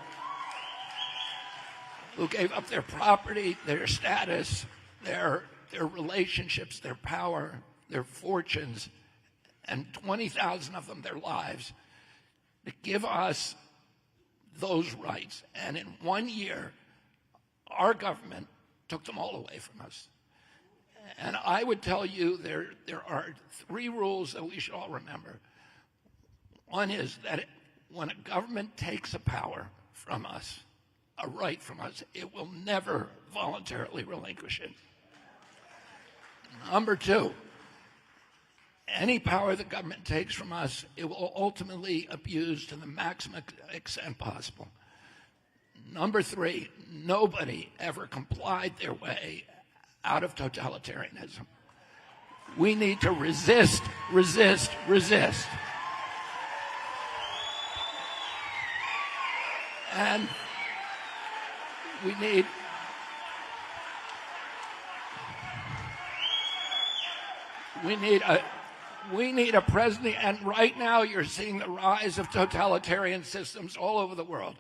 gave up their property, their status, their relationships, their power, their fortunes, and 20,000 of them their lives, to give us those rights. And in 1 year, our government took them all away from us. And I would tell you there are 3 rules that we should all remember. One is that when a government takes a power from us, a right from us, it will never voluntarily relinquish it. Number 2, any power the government takes from us, it will ultimately abuse to the maximum extent possible. Number 3, nobody ever complied their way out of totalitarianism. We need to resist, resist, resist. And we need a president, and right now you're seeing the rise of totalitarian systems all over the world.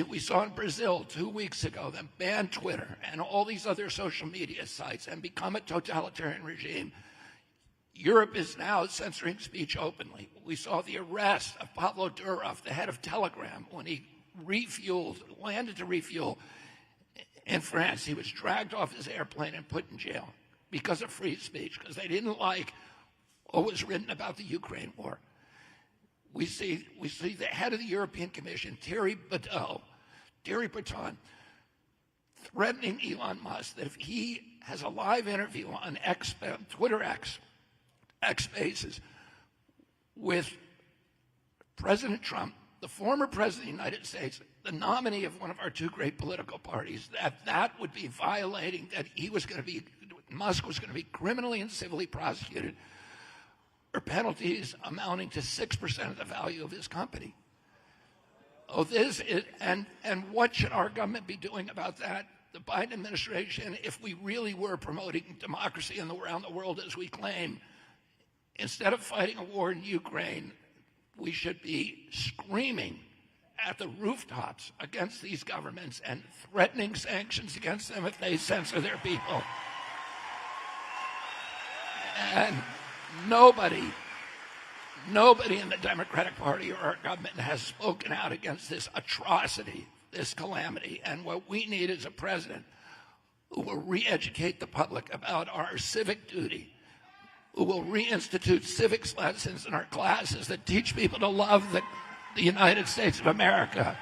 We saw in Brazil 2 weeks ago them ban Twitter and all these other social media sites and become a totalitarian regime. Europe is now censoring speech openly. We saw the arrest of Pablo Durov, the head of Telegram, when he landed to refuel in France. He was dragged off his airplane and put in jail because of free speech, because they didn't like what was written about the Ukraine war. We see the head of the European Commission, Thierry Breton, threatening Elon Musk that if he has a live interview on Twitter X Spaces with President Trump, the former president of the United States, the nominee of one of our 2 great political parties, that would be violating, that Musk was going to be criminally and civilly prosecuted or penalties amounting to 6% of the value of his company. And what should our government be doing about that? The Biden administration, if we really were promoting democracy around the world as we claim, instead of fighting a war in Ukraine, we should be screaming at the rooftops against these governments and threatening sanctions against them if they censor their people. And nobody in the Democratic Party or our government has spoken out against this atrocity, this calamity. And what we need is a president who will re-educate the public about our civic duty, who will reinstitute civics lessons in our classes that teach people to love the United States of America.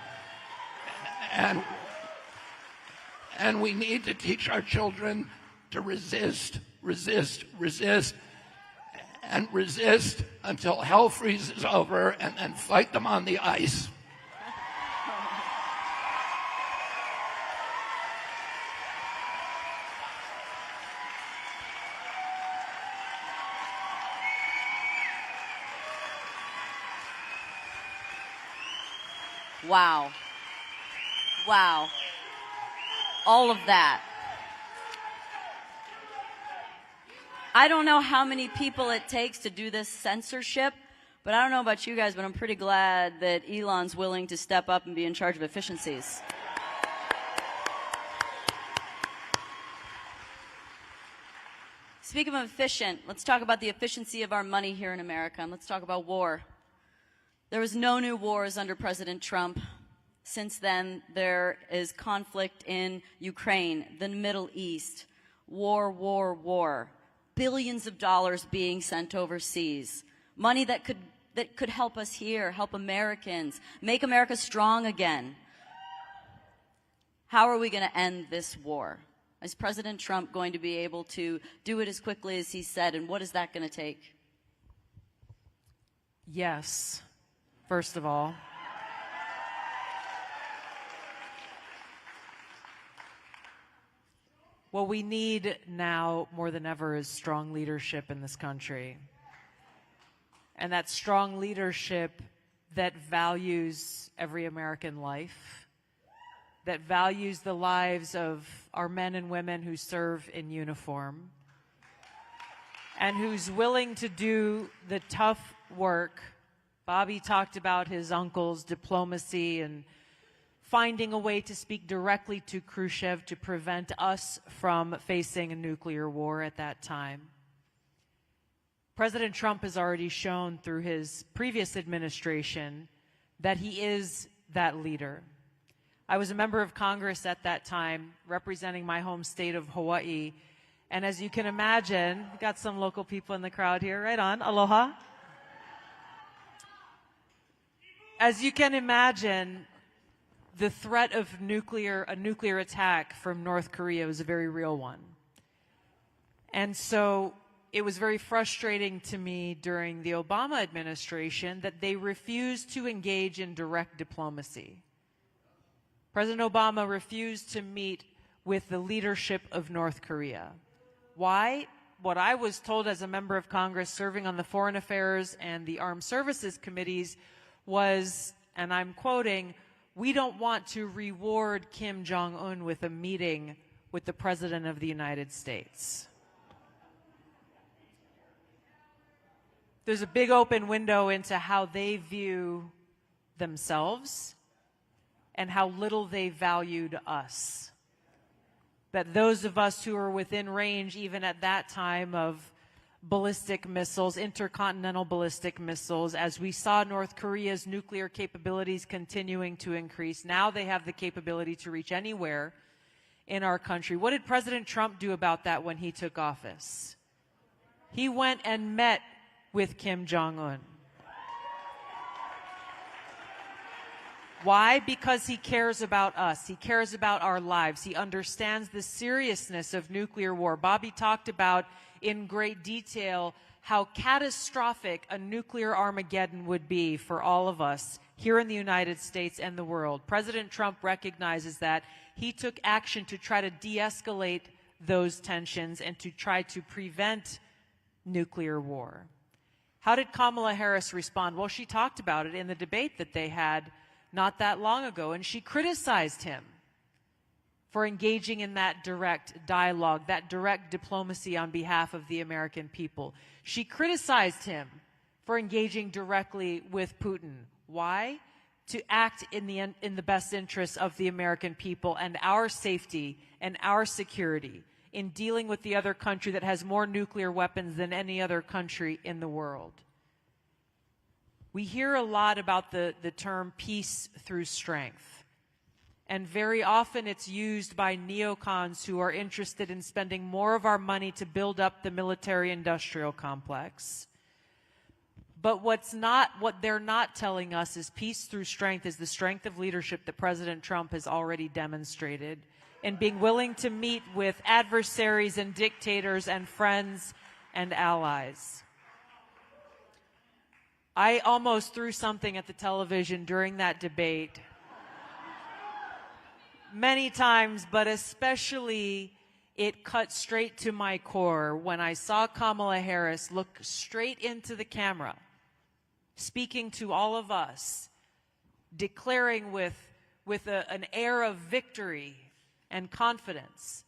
And we need to teach our children to resist, resist, resist, and resist until hell freezes over, and then fight them on the ice. Wow. Wow. All of that. I don't know how many people it takes to do this censorship, but I don't know about you guys, but I'm pretty glad that Elon's willing to step up and be in charge of efficiencies. Speaking of efficient, let's talk about the efficiency of our money here in America, and let's talk about war. There was no new wars under President Trump. Since then, there is conflict in Ukraine, the Middle East, war, war, war. Billions of dollars being sent overseas. Money that could help us here, help Americans, make America strong again. How are we going to end this war? Is President Trump going to be able to do it as quickly as he said, and what is that going to take? Yes, first of all. What we need now more than ever is strong leadership in this country. And that strong leadership that values every American life, that values the lives of our men and women who serve in uniform, and who's willing to do the tough work. Bobby talked about his uncle's diplomacy and finding a way to speak directly to Khrushchev to prevent us from facing a nuclear war at that time. President Trump has already shown through his previous administration that he is that leader. I was a member of Congress at that time, representing my home state of Hawaii. And as you can imagine, we got some local people in the crowd here. Right on. Aloha. As you can imagine, the threat of a nuclear attack from North Korea was a very real one. And so it was very frustrating to me during the Obama administration that they refused to engage in direct diplomacy. President Obama refused to meet with the leadership of North Korea. Why? What I was told as a member of Congress serving on the Foreign Affairs and the Armed Services Committees was, and I'm quoting, "We don't want to reward Kim Jong-un with a meeting with the President of the United States." There's a big open window into how they view themselves and how little they valued us. That those of us who were within range, even at that time, of ballistic missiles, intercontinental ballistic missiles, as we saw North Korea's nuclear capabilities continuing to increase, now they have the capability to reach anywhere in our country. What did President Trump do about that when he took office? He went and met with Kim Jong-un. Why? Because he cares about us. He cares about our lives. He understands the seriousness of nuclear war. Bobby talked about in great detail how catastrophic a nuclear Armageddon would be for all of us here in the United States and the world. President Trump recognizes that. He took action to try to de-escalate those tensions and to try to prevent nuclear war. How did Kamala Harris respond? Well, she talked about it in the debate that they had not that long ago, and she criticized him for engaging in that direct dialogue, that direct diplomacy on behalf of the American people. She criticized him for engaging directly with Putin. Why? To act in the best interests of the American people and our safety and our security in dealing with the other country that has more nuclear weapons than any other country in the world. We hear a lot about the term peace through strength. And very often it's used by neocons who are interested in spending more of our money to build up the military-industrial complex. But what they're not telling us is peace through strength is the strength of leadership that President Trump has already demonstrated in being willing to meet with adversaries and dictators and friends and allies. I almost threw something at the television during that debate many times, but especially it cut straight to my core when I saw Kamala Harris look straight into the camera, speaking to all of us, declaring with an air of victory and confidence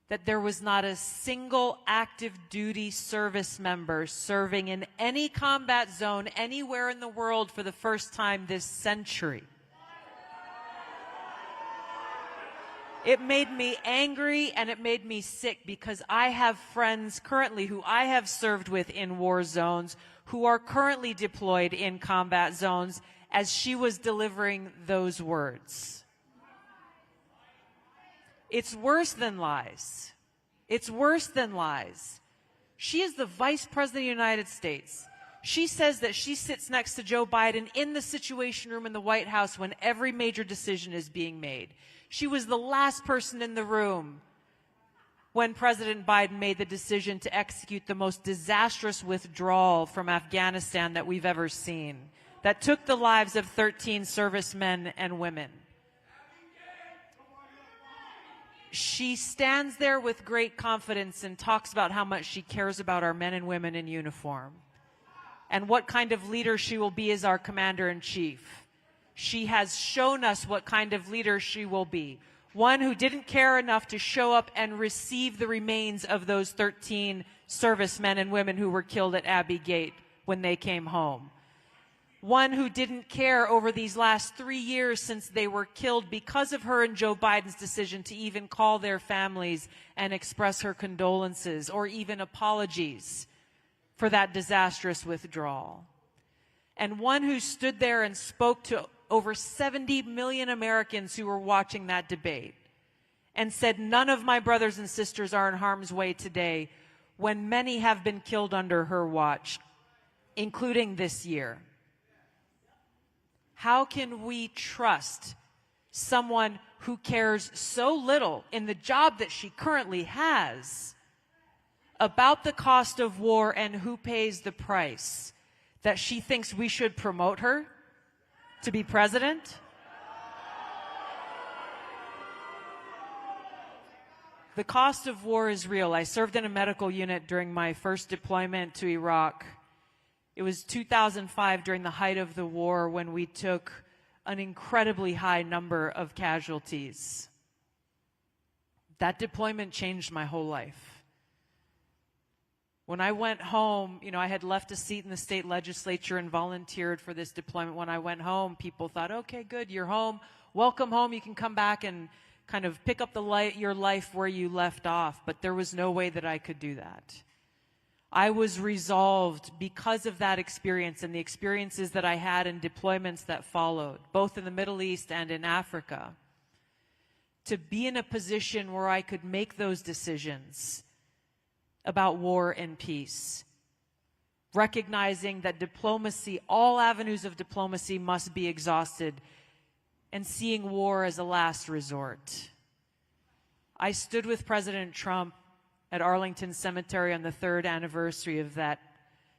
that there was not a single active duty service member serving in any combat zone anywhere in the world for the first time this century. It made me angry and it made me sick because I have friends currently who I have served with in war zones who are currently deployed in combat zones as she was delivering those words. It's worse than lies. It's worse than lies. She is the Vice President of the United States. She says that she sits next to Joe Biden in the Situation Room in the White House when every major decision is being made. She was the last person in the room when President Biden made the decision to execute the most disastrous withdrawal from Afghanistan that we've ever seen, that took the lives of 13 servicemen and women. She stands there with great confidence and talks about how much she cares about our men and women in uniform and what kind of leader she will be as our commander-in-chief. She has shown us what kind of leader she will be. One who didn't care enough to show up and receive the remains of those 13 servicemen and women who were killed at Abbey Gate when they came home. One who didn't care over these last 3 years since they were killed because of her and Joe Biden's decision to even call their families and express her condolences or even apologies for that disastrous withdrawal. And one who stood there and spoke to over 70 million Americans who were watching that debate and said, none of my brothers and sisters are in harm's way today, when many have been killed under her watch, including this year. How can we trust someone who cares so little in the job that she currently has about the cost of war and who pays the price, that she thinks we should promote her to be president? The cost of war is real. I served in a medical unit during my first deployment to Iraq. It was 2005, during the height of the war, when we took an incredibly high number of casualties. That deployment changed my whole life. When I went home, I had left a seat in the state legislature and volunteered for this deployment. When I went home, people thought, okay, good, you're home. Welcome home. You can come back and kind of pick up your life where you left off. But there was no way that I could do that. I was resolved because of that experience and the experiences that I had in deployments that followed, both in the Middle East and in Africa, to be in a position where I could make those decisions about war and peace, recognizing that diplomacy, all avenues of diplomacy must be exhausted, and seeing war as a last resort. I stood with President Trump at Arlington Cemetery on the 3rd anniversary of that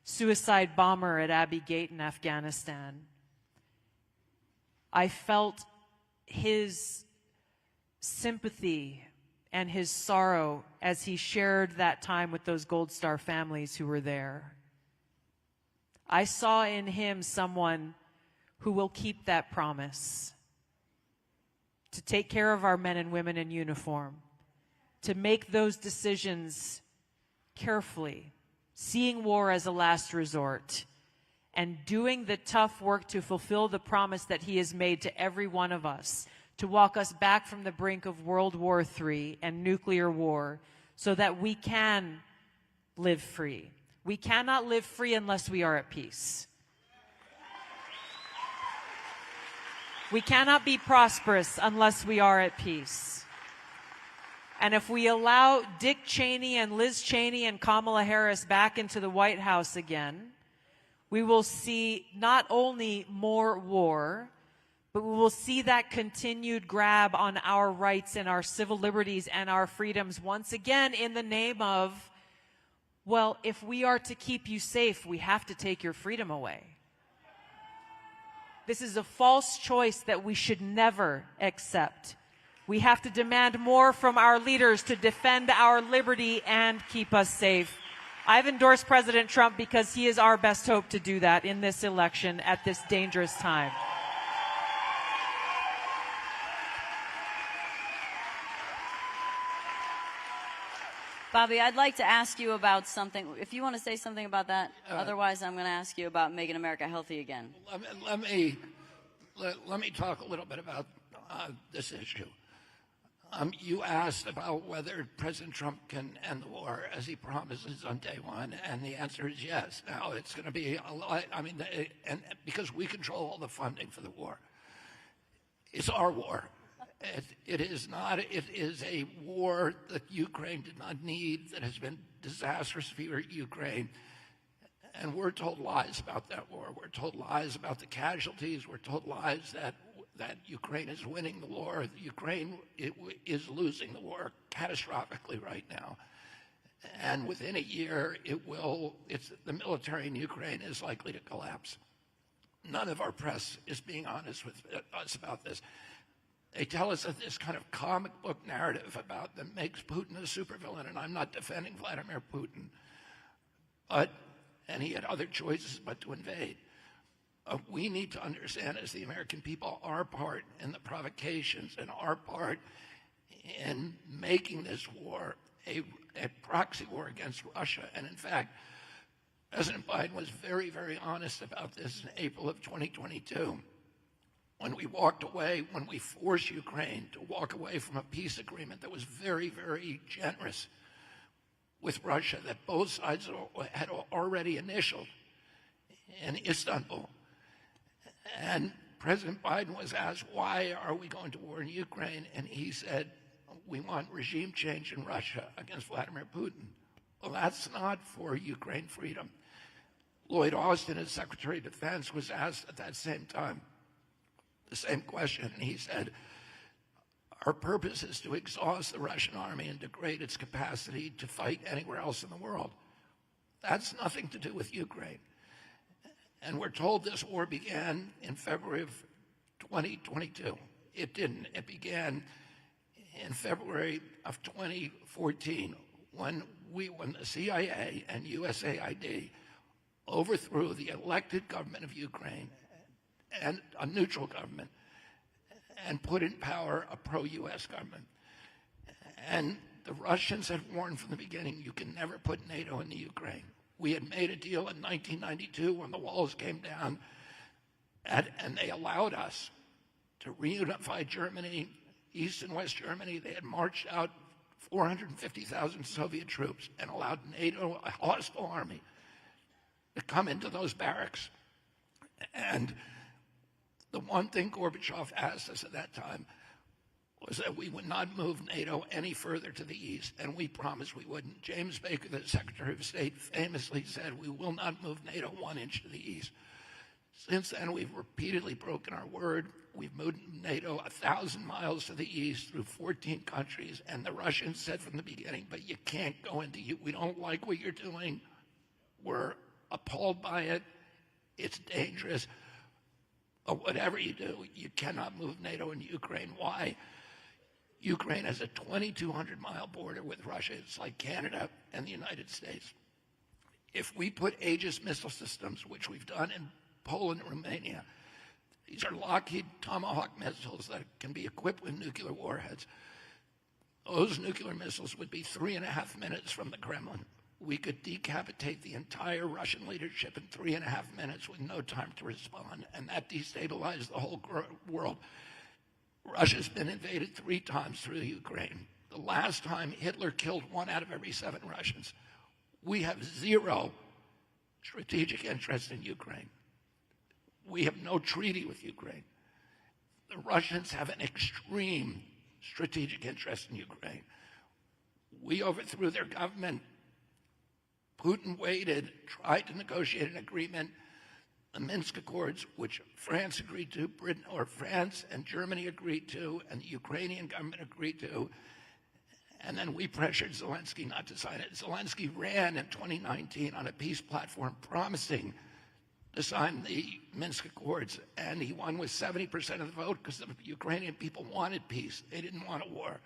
suicide bomber at Abbey Gate in Afghanistan. I felt his sympathy and his sorrow as he shared that time with those Gold Star families who were there. I saw in him someone who will keep that promise to take care of our men and women in uniform, to make those decisions carefully, seeing war as a last resort, and doing the tough work to fulfill the promise that he has made to every one of us, to walk us back from the brink of World War III and nuclear war so that we can live free. We cannot live free unless we are at peace. We cannot be prosperous unless we are at peace. And if we allow Dick Cheney and Liz Cheney and Kamala Harris back into the White House again, we will see not only more war, but we will see that continued grab on our rights and our civil liberties and our freedoms once again in the name of, well, if we are to keep you safe, we have to take your freedom away. This is a false choice that we should never accept. We have to demand more from our leaders to defend our liberty and keep us safe. I've endorsed President Trump because he is our best hope to do that in this election at this dangerous time. Bobby, I'd like to ask you about something. If you want to say something about that, otherwise I'm going to ask you about making America healthy again. Let me talk a little bit about this issue. You asked about whether President Trump can end the war as he promises on day one, and the answer is yes. Now, it's going to be a lot, and because we control all the funding for the war. It's our war. It is not. It is a war that Ukraine did not need, that has been disastrous for Ukraine. And we're told lies about that war. We're told lies about the casualties. We're told lies that Ukraine is winning the war. Ukraine is losing the war catastrophically right now. And within a year, the military in Ukraine is likely to collapse. None of our press is being honest with us about this. They tell us that this kind of comic book narrative about that makes Putin a supervillain, and I'm not defending Vladimir Putin, and he had other choices but to invade. We need to understand, as the American people, our part in the provocations and our part in making this war a proxy war against Russia. And in fact, President Biden was very, very honest about this in April of 2022. When we forced Ukraine to walk away from a peace agreement that was very, very generous with Russia, that both sides had already initialed in Istanbul. And President Biden was asked, why are we going to war in Ukraine? And he said, we want regime change in Russia against Vladimir Putin. Well, that's not for Ukraine freedom. Lloyd Austin, as Secretary of Defense, was asked at that same time the same question, and he said, our purpose is to exhaust the Russian army and degrade its capacity to fight anywhere else in the world. That's nothing to do with Ukraine. And we're told this war began in February of 2022. It didn't. It began in February of 2014 when the CIA and USAID overthrew the elected government of Ukraine and a neutral government, and put in power a pro-U.S. government. And the Russians had warned from the beginning, you can never put NATO into Ukraine. We had made a deal in 1992 when the walls came down, and they allowed us to reunify Germany, East and West Germany. They had marched out 450,000 Soviet troops and allowed NATO, a hostile army, to come into those barracks. And the one thing Gorbachev asked us at that time was that we would not move NATO any further to the east, and we promised we wouldn't. James Baker, the Secretary of State, famously said, we will not move NATO 1 inch to the east. Since then, we've repeatedly broken our word. We've moved NATO 1,000 miles to the east through 14 countries, and the Russians said from the beginning, but you can't go into you. We don't like what you're doing. We're appalled by it. It's dangerous. But whatever you do, you cannot move NATO into Ukraine. Why? Ukraine has a 2,200-mile border with Russia. It's like Canada and the United States. If we put Aegis missile systems, which we've done in Poland and Romania, these are Lockheed Tomahawk missiles that can be equipped with nuclear warheads. Those nuclear missiles would be 3.5 minutes from the Kremlin. We could decapitate the entire Russian leadership in 3.5 minutes with no time to respond, and that destabilized the whole world. Russia's been invaded 3 times through Ukraine. The last time, Hitler killed 1 out of every 7 Russians. We have 0 strategic interest in Ukraine. We have no treaty with Ukraine. The Russians have an extreme strategic interest in Ukraine. We overthrew their government. Putin waited, tried to negotiate an agreement the Minsk Accords, which France agreed to, France and Germany agreed to, and the Ukrainian government agreed to, and then we pressured Zelensky not to sign it. Zelensky ran in 2019 on a peace platform promising to sign the Minsk Accords, and he won with 70% of the vote because the Ukrainian people wanted peace. They didn't want a war.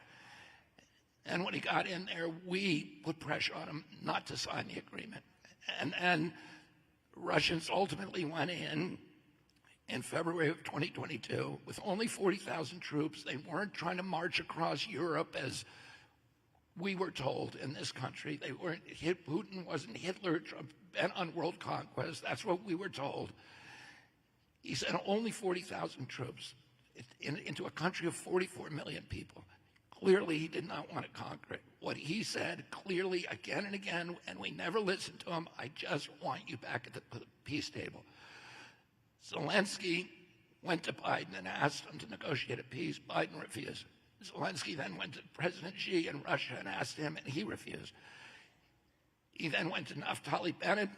And when he got in there, we put pressure on him not to sign the agreement. And Russians ultimately went in February of 2022 with only 40,000 troops. They weren't trying to march across Europe as we were told in this country. They weren't. Putin wasn't Hitler bent on world conquest. That's what we were told. He sent only 40,000 troops into a country of 44 million people. Clearly, he did not want to conquer it. What he said clearly again and again, and we never listened to him, I just want you back at the peace table. Zelensky went to Biden and asked him to negotiate a peace. Biden refused. Zelensky then went to President Xi in Russia and asked him, and he refused. He then went to Naftali Bennett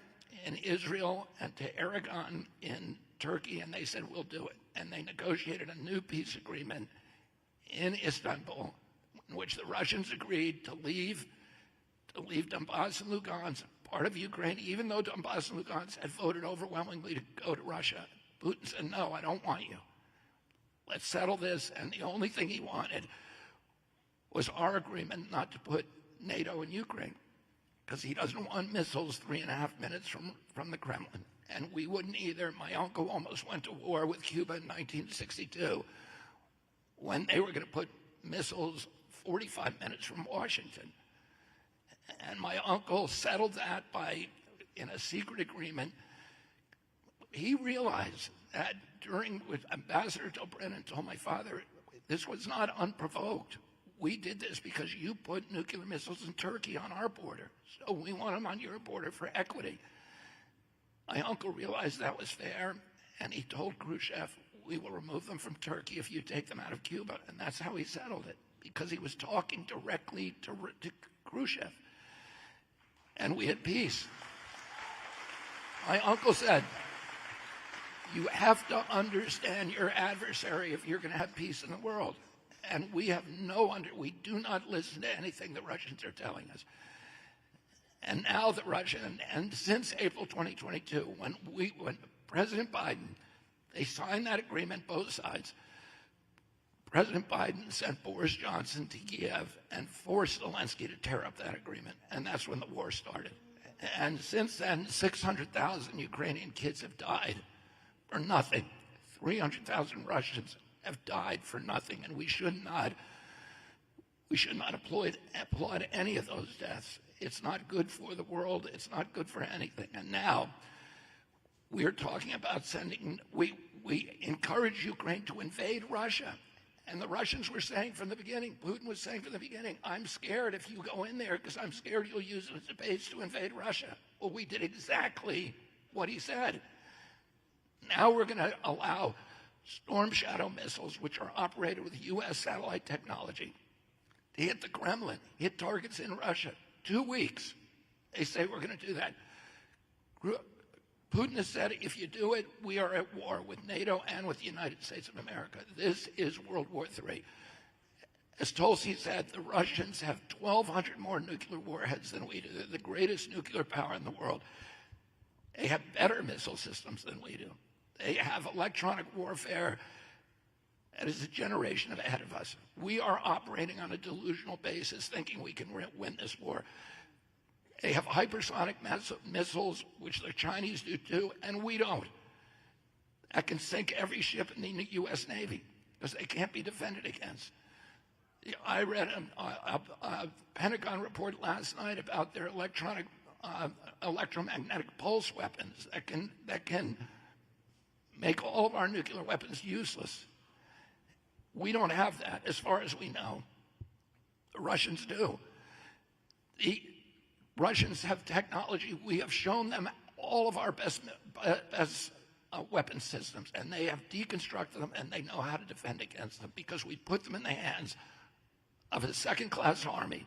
in Israel and to Erdogan in Turkey, and they said, we'll do it. And they negotiated a new peace agreement in Istanbul, in which the Russians agreed to leave Donbass and Lugansk, part of Ukraine, even though Donbass and Lugansk had voted overwhelmingly to go to Russia. Putin said, no, I don't want you. Let's settle this. And the only thing he wanted was our agreement not to put NATO in Ukraine, because he doesn't want missiles 3.5 minutes from the Kremlin. And we wouldn't either. My uncle almost went to war with Cuba in 1962 when they were going to put missiles 45 minutes from Washington. And my uncle settled that in a secret agreement. He realized that with Ambassador Dobrynin told my father, this was not unprovoked. We did this because you put nuclear missiles in Turkey on our border. So we want them on your border for equity. My uncle realized that was fair, and he told Khrushchev, we will remove them from Turkey if you take them out of Cuba. And that's how he settled it, because he was talking directly to Khrushchev. And we had peace. My uncle said, you have to understand your adversary if you're going to have peace in the world. And we do not listen to anything the Russians are telling us. And now and since April 2022, when President Biden, they signed that agreement, both sides, President Biden sent Boris Johnson to Kiev and forced Zelensky to tear up that agreement. And that's when the war started. And since then, 600,000 Ukrainian kids have died for nothing. 300,000 Russians have died for nothing, and we should not applaud any of those deaths. It's not good for the world. It's not good for anything. And now we are talking about we encourage Ukraine to invade Russia. And the Russians were saying from the beginning, Putin was saying from the beginning, I'm scared if you go in there because I'm scared you'll use it as a base to invade Russia. Well, we did exactly what he said. Now we're going to allow Storm Shadow missiles, which are operated with U.S. satellite technology, to hit the Kremlin, hit targets in Russia. 2 weeks. They say we're going to do that. Putin has said, if you do it, we are at war with NATO and with the United States of America. This is World War III. As Tulsi said, the Russians have 1,200 more nuclear warheads than we do. They're the greatest nuclear power in the world. They have better missile systems than we do. They have electronic warfare that is a generation ahead of us. We are operating on a delusional basis, thinking we can win this war. They have hypersonic missiles, which the Chinese do too, and we don't. That can sink every ship in the U.S. Navy because they can't be defended against. I read a Pentagon report last night about their electromagnetic pulse weapons that can make all of our nuclear weapons useless. We don't have that, as far as we know. The Russians do. The Russians have technology. We have shown them all of our best weapon systems, and they have deconstructed them, and they know how to defend against them because we put them in the hands of a second-class army,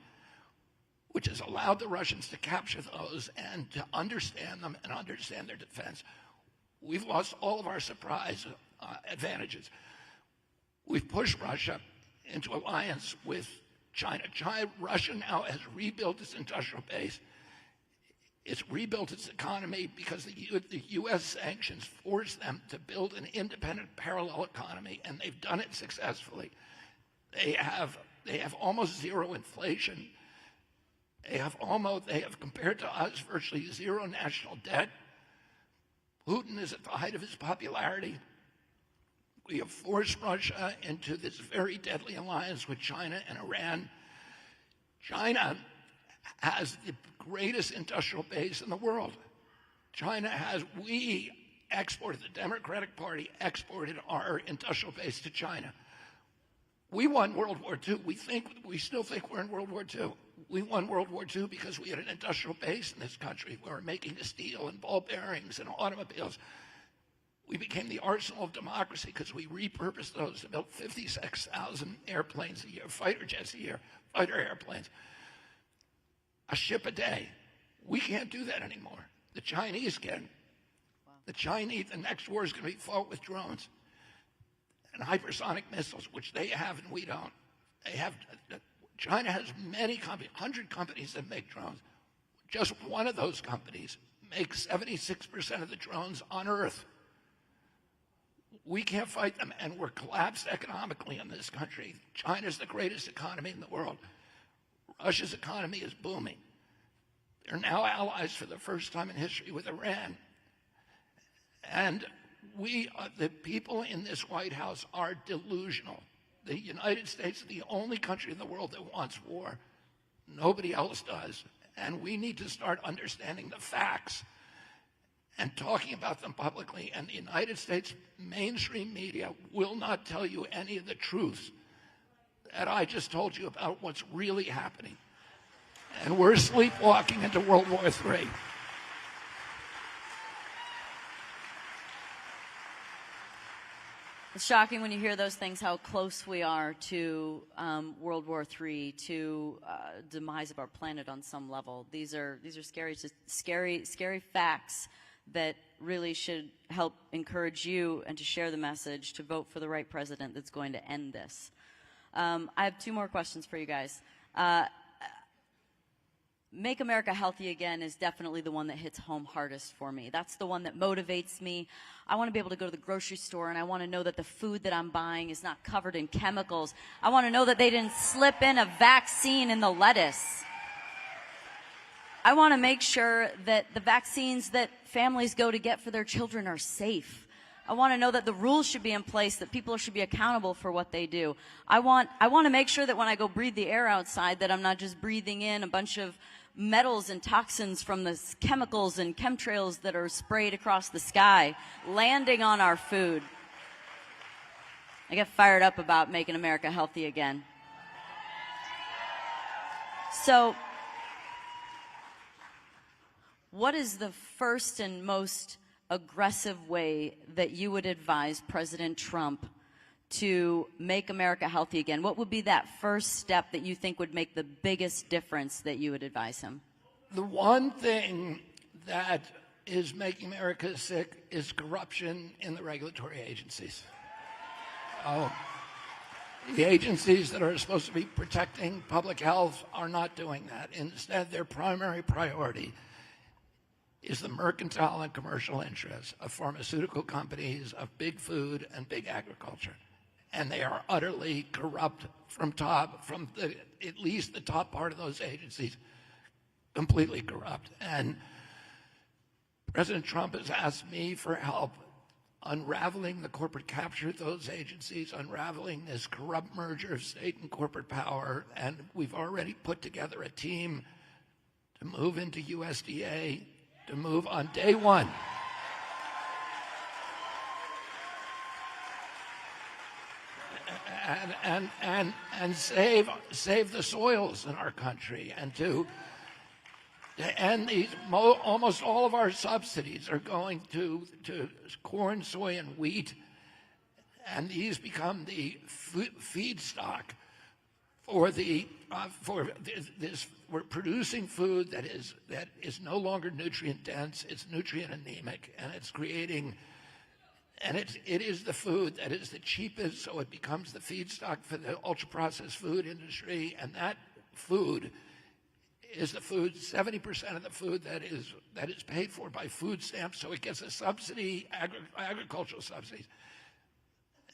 which has allowed the Russians to capture those and to understand them and understand their defense. We've lost all of our surprise advantages. We've pushed Russia into alliance with China. Russia now has rebuilt its industrial base. It's rebuilt its economy because the U.S. sanctions forced them to build an independent parallel economy, and they've done it successfully. They have almost zero inflation. They have, compared to us, virtually zero national debt. Putin is at the height of his popularity. We have forced Russia into this very deadly alliance with China and Iran. China has the greatest industrial base in the world. We exported, the Democratic Party exported our industrial base to China. We won World War II. We still think we're in World War II. We won World War II because we had an industrial base in this country. We were making steel and ball bearings and automobiles. We became the arsenal of democracy because we repurposed those to build 56,000 airplanes a year, fighter jets a year, fighter airplanes, a ship a day. We can't do that anymore. The Chinese can. Wow. The next war is going to be fought with drones and hypersonic missiles, which they have and we don't. China has many companies, 100 companies that make drones. Just one of those companies makes 76% of the drones on Earth. We can't fight them, and we're collapsed economically in this country. China's the greatest economy in the world. Russia's economy is booming. They're now allies for the first time in history with Iran. And the people in this White House are delusional. The United States is the only country in the world that wants war. Nobody else does. And we need to start understanding the facts and talking about them publicly. And the United States mainstream media will not tell you any of the truths that I just told you about what's really happening. And we're sleepwalking into World War III. It's shocking when you hear those things, how close we are to World War III, to demise of our planet on some level. These are scary facts that really should help encourage you and to share the message to vote for the right president that's going to end this. I have two more questions for you guys. Make America Healthy Again is definitely the one that hits home hardest for me. That's the one that motivates me. I want to be able to go to the grocery store and I want to know that the food that I'm buying is not covered in chemicals. I want to know that they didn't slip in a vaccine in the lettuce. I want to make sure that the vaccines that families go to get for their children are safe. I want to know that the rules should be in place, that people should be accountable for what they do. I want to make sure that when I go breathe the air outside, that I'm not just breathing in a bunch of metals and toxins from the chemicals and chemtrails that are sprayed across the sky, landing on our food. I get fired up about making America healthy again. So, what is the first and most aggressive way that you would advise President Trump to make America healthy again? What would be that first step that you think would make the biggest difference that you would advise him? The one thing that is making America sick is corruption in the regulatory agencies. The agencies that are supposed to be protecting public health are not doing that. Instead, their primary priority is the mercantile and commercial interests of pharmaceutical companies, of big food and big agriculture. And they are utterly corrupt from at least the top part of those agencies, completely corrupt. And President Trump has asked me for help unraveling the corporate capture of those agencies, unraveling this corrupt merger of state and corporate power. And we've already put together a team to move into USDA, to move on day one. And save the soils in our country, and to end these. Almost all of our subsidies are going to corn, soy, and wheat, and these become the feedstock we're producing food that is no longer nutrient dense. It's nutrient anemic, and it's creating. And it is the food that is the cheapest, so it becomes the feedstock for the ultra-processed food industry. And that food is the food, 70% of the food that is paid for by food stamps. So it gets a subsidy, agricultural subsidies,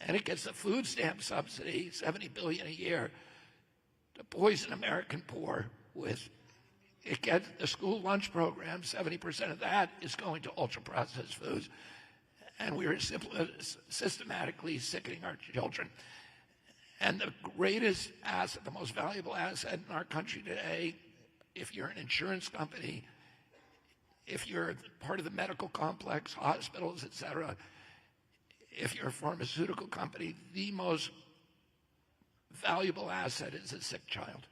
and it gets the food stamp subsidy, $70 billion a year, to poison American poor with. It gets the school lunch program. 70% of that is going to ultra-processed foods. And we are systematically sickening our children. And the greatest asset, the most valuable asset in our country today, if you're an insurance company, if you're part of the medical complex, hospitals, et cetera, if you're a pharmaceutical company, the most valuable asset is a sick child.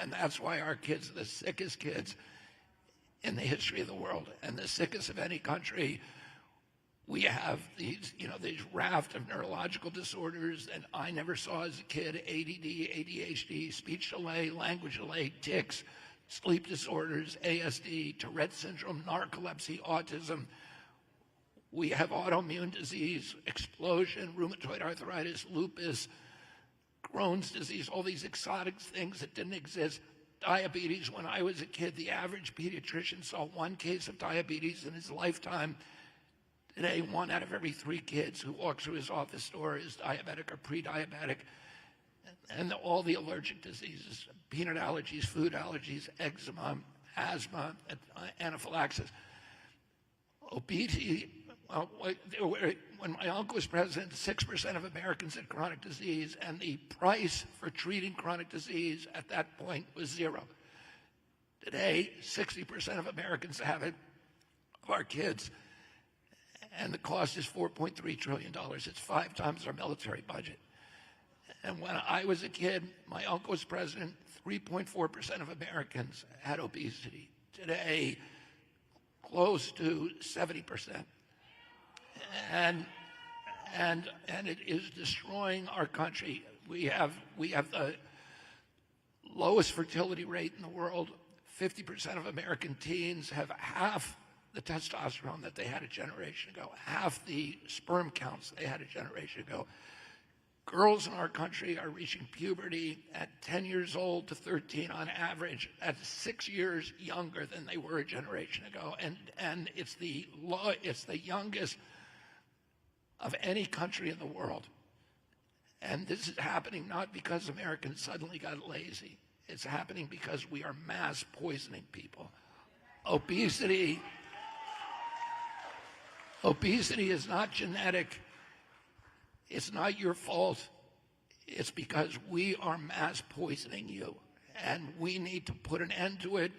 And that's why our kids are the sickest kids in the history of the world, and the sickest of any country. We have these raft of neurological disorders that I never saw as a kid: ADD, ADHD, speech delay, language delay, tics, sleep disorders, ASD, Tourette syndrome, narcolepsy, autism. We have autoimmune disease, explosion, rheumatoid arthritis, lupus, Crohn's disease, all these exotic things that didn't exist. Diabetes. When I was a kid, the average pediatrician saw one case of diabetes in his lifetime. Today, 1 out of every 3 kids who walk through his office door is diabetic or pre-diabetic. And all the allergic diseases, peanut allergies, food allergies, eczema, asthma, anaphylaxis. Obesity. When my uncle was president, 6% of Americans had chronic disease, and the price for treating chronic disease at that point was 0. Today, 60% of Americans have it, of our kids. And the cost is $4.3 trillion. It's 5 times our military budget. And when I was a kid, my uncle was president, 3.4% of Americans had obesity. Today, close to 70%. And it is destroying our country. We have the lowest fertility rate in the world. 50% of American teens have half the testosterone that they had a generation ago, half the sperm counts they had a generation ago. Girls in our country are reaching puberty at 10 years old to 13 on average. That's 6 years younger than they were a generation ago. And it's the youngest of any country in the world. And this is happening not because Americans suddenly got lazy. It's happening because we are mass poisoning people. Obesity is not genetic. It's not your fault. It's because we are mass poisoning you, and we need to put an end to it.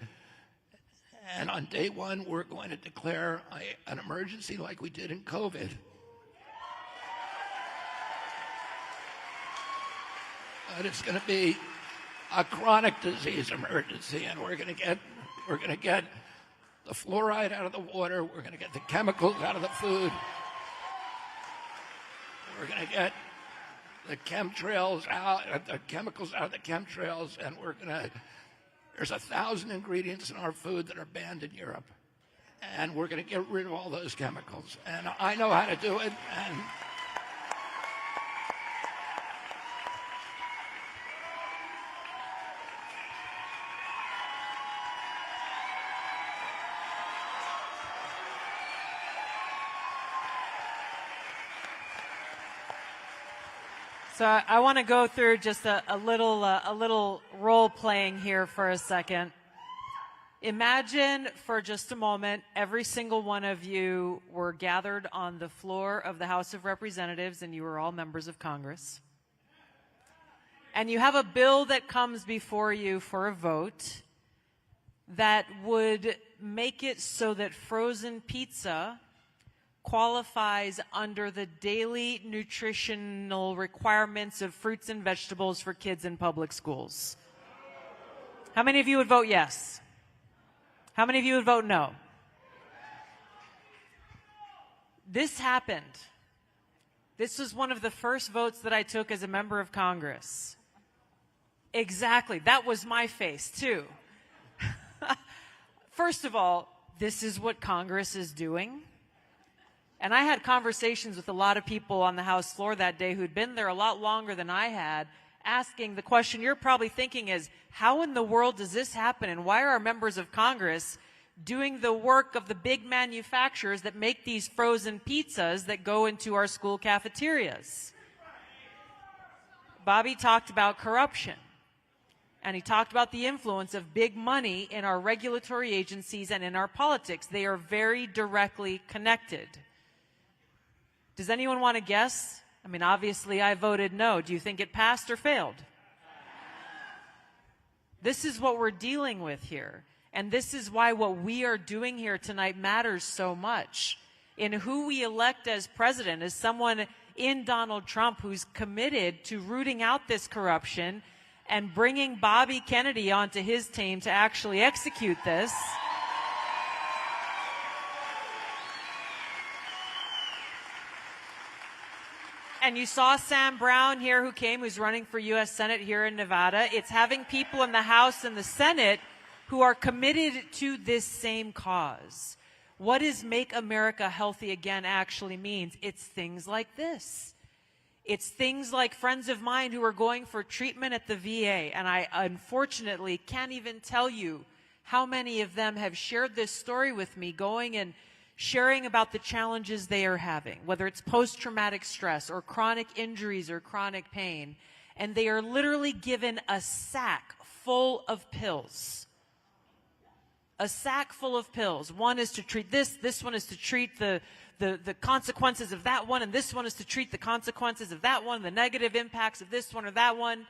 And on day 1, we're going to declare an emergency like we did in COVID. But it's going to be a chronic disease emergency, and we're going to get the fluoride out of the water. We're going to get the chemicals out of the food. We're going to get the chemtrails out, the chemicals out of the chemtrails, and there's 1,000 ingredients in our food that are banned in Europe. And we're going to get rid of all those chemicals. And I know how to do it. And so I want to go through just a little role playing here for a second. Imagine for just a moment every single one of you were gathered on the floor of the House of Representatives, and you were all members of Congress. And you have a bill that comes before you for a vote that would make it so that frozen pizza qualifies under the daily nutritional requirements of fruits and vegetables for kids in public schools. How many of you would vote yes? How many of you would vote no? This happened. This was one of the first votes that I took as a member of Congress. Exactly. That was my face, too. First of all, this is what Congress is doing. And I had conversations with a lot of people on the House floor that day who'd been there a lot longer than I had, asking the question you're probably thinking is, how in the world does this happen? And why are our members of Congress doing the work of the big manufacturers that make these frozen pizzas that go into our school cafeterias? Bobby talked about corruption. And he talked about the influence of big money in our regulatory agencies and in our politics. They are very directly connected. Does anyone want to guess? I mean, obviously I voted no. Do you think it passed or failed? This is what we're dealing with here. And this is why what we are doing here tonight matters so much. In who we elect as president is someone in Donald Trump who's committed to rooting out this corruption and bringing Bobby Kennedy onto his team to actually execute this. And you saw Sam Brown here who's running for U.S. Senate here in Nevada. It's having people in the House and the Senate who are committed to this same cause. What does Make America Healthy Again actually means? It's things like this. It's things like friends of mine who are going for treatment at the VA, and I unfortunately can't even tell you how many of them have shared this story with me, going and sharing about the challenges they are having, whether it's post-traumatic stress or chronic injuries or chronic pain, and they are literally given a sack full of pills. A sack full of pills. One is to treat this one is to treat the consequences of that one, and this one is to treat the consequences of that one, the negative impacts of this one or that one.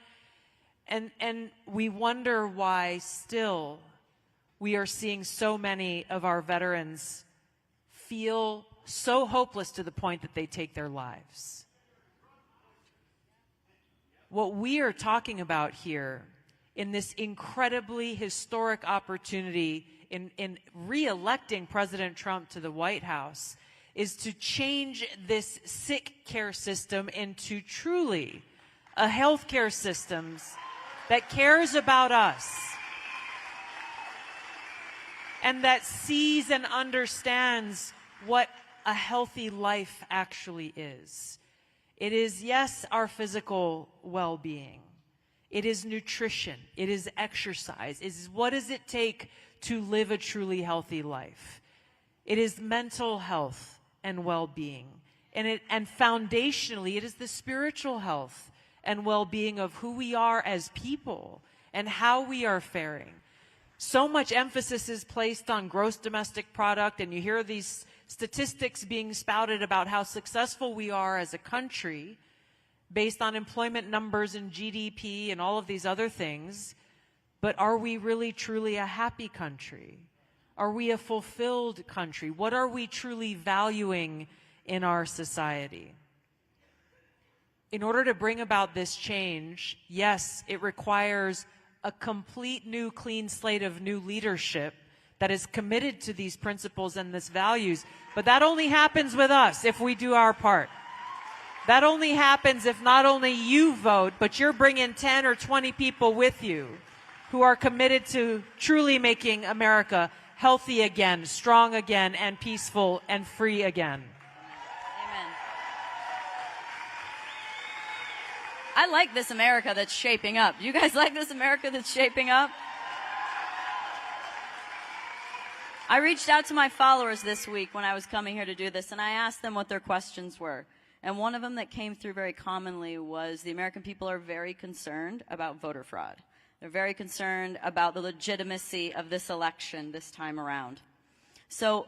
And we wonder why still we are seeing so many of our veterans feel so hopeless to the point that they take their lives. What we are talking about here in this incredibly historic opportunity in re-electing President Trump to the White House is to change this sick care system into truly a health care system that cares about us and that sees and understands what a healthy life actually is. It is, yes, our physical well-being. It is nutrition. It is exercise. It is what does it take to live a truly healthy life. It is mental health and well-being. And foundationally, it is the spiritual health and well-being of who we are as people and how we are faring. So much emphasis is placed on gross domestic product, and you hear these statistics being spouted about how successful we are as a country based on employment numbers and GDP and all of these other things. But are we really truly a happy country? Are we a fulfilled country? What are we truly valuing in our society? In order to bring about this change, yes, it requires a complete new clean slate of new leadership that is committed to these principles and these values. But that only happens with us if we do our part. That only happens if not only you vote, but you're bringing 10 or 20 people with you who are committed to truly making America healthy again, strong again, and peaceful and free again. Amen. I like this America that's shaping up. You guys like this America that's shaping up? I reached out to my followers this week when I was coming here to do this, and I asked them what their questions were. And one of them that came through very commonly was the American people are very concerned about voter fraud. They're very concerned about the legitimacy of this election this time around. So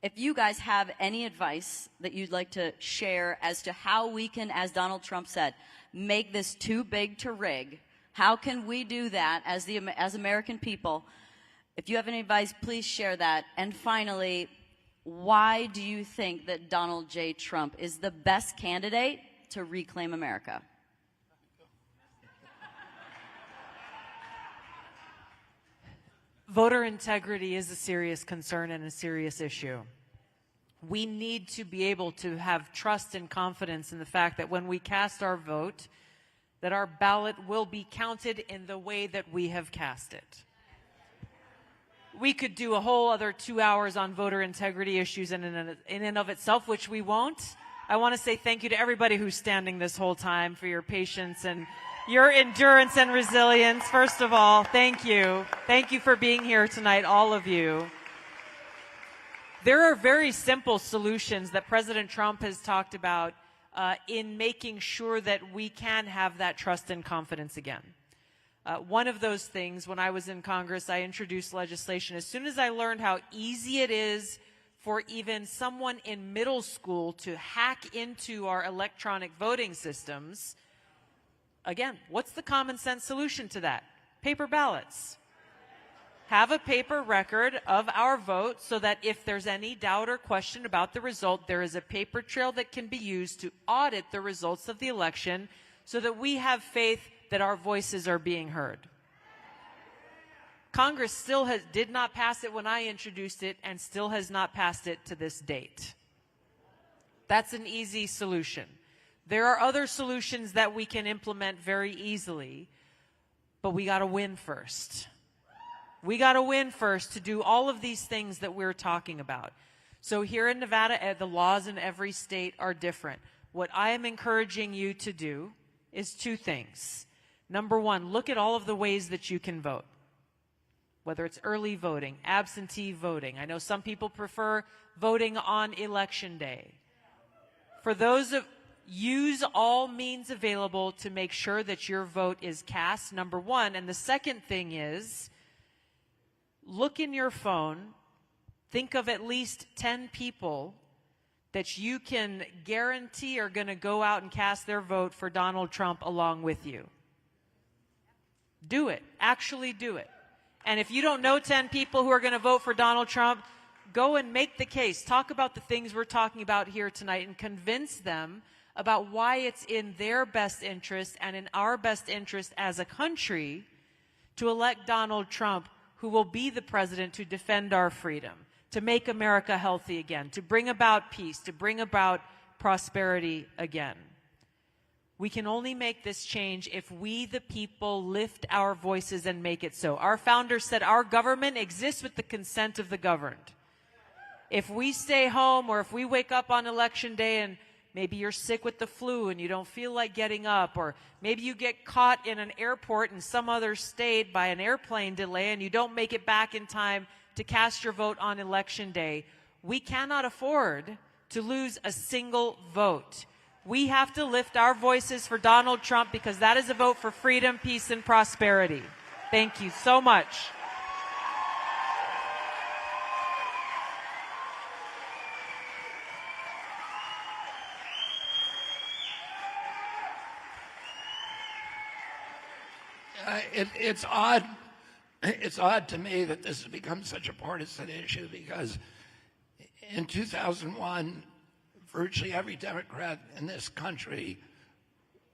if you guys have any advice that you'd like to share as to how we can, as Donald Trump said, make this too big to rig, how can we do that as American people? If you have any advice, please share that. And finally, why do you think that Donald J. Trump is the best candidate to reclaim America? Voter integrity is a serious concern and a serious issue. We need to be able to have trust and confidence in the fact that when we cast our vote, that our ballot will be counted in the way that we have cast it. We could do a whole other 2 hours on voter integrity issues in and of itself, which we won't. I want to say thank you to everybody who's standing this whole time for your patience and your endurance and resilience. First of all, thank you. Thank you for being here tonight, all of you. There are very simple solutions that President Trump has talked about in making sure that we can have that trust and confidence again. One of those things, when I was in Congress, I introduced legislation. As soon as I learned how easy it is for even someone in middle school to hack into our electronic voting systems, again, what's the common sense solution to that? Paper ballots. Have a paper record of our vote so that if there's any doubt or question about the result, there is a paper trail that can be used to audit the results of the election so that we have faith that our voices are being heard. Congress still did not pass it when I introduced it and still has not passed it to this date. That's an easy solution. There are other solutions that we can implement very easily, but we got to win first. We got to win first to do all of these things that we're talking about. So here in Nevada, the laws in every state are different. What I am encouraging you to do is two things. Number one, look at all of the ways that you can vote, whether it's early voting, absentee voting. I know some people prefer voting on Election Day. For those of use all means available to make sure that your vote is cast, number one. And the second thing is, look in your phone, think of at least 10 people that you can guarantee are going to go out and cast their vote for Donald Trump along with you. Do it. Actually do it. And if you don't know 10 people who are going to vote for Donald Trump, go and make the case. Talk about the things we're talking about here tonight and convince them about why it's in their best interest and in our best interest as a country to elect Donald Trump, who will be the president to defend our freedom, to make America healthy again, to bring about peace, to bring about prosperity again. We can only make this change if we, the people, lift our voices and make it so. Our founders said our government exists with the consent of the governed. If we stay home or if we wake up on Election Day and maybe you're sick with the flu and you don't feel like getting up, or maybe you get caught in an airport in some other state by an airplane delay and you don't make it back in time to cast your vote on Election Day, we cannot afford to lose a single vote. We have to lift our voices for Donald Trump because that is a vote for freedom, peace, and prosperity. Thank you so much. It's odd. It's odd to me that this has become such a partisan issue because in 2001, virtually every Democrat in this country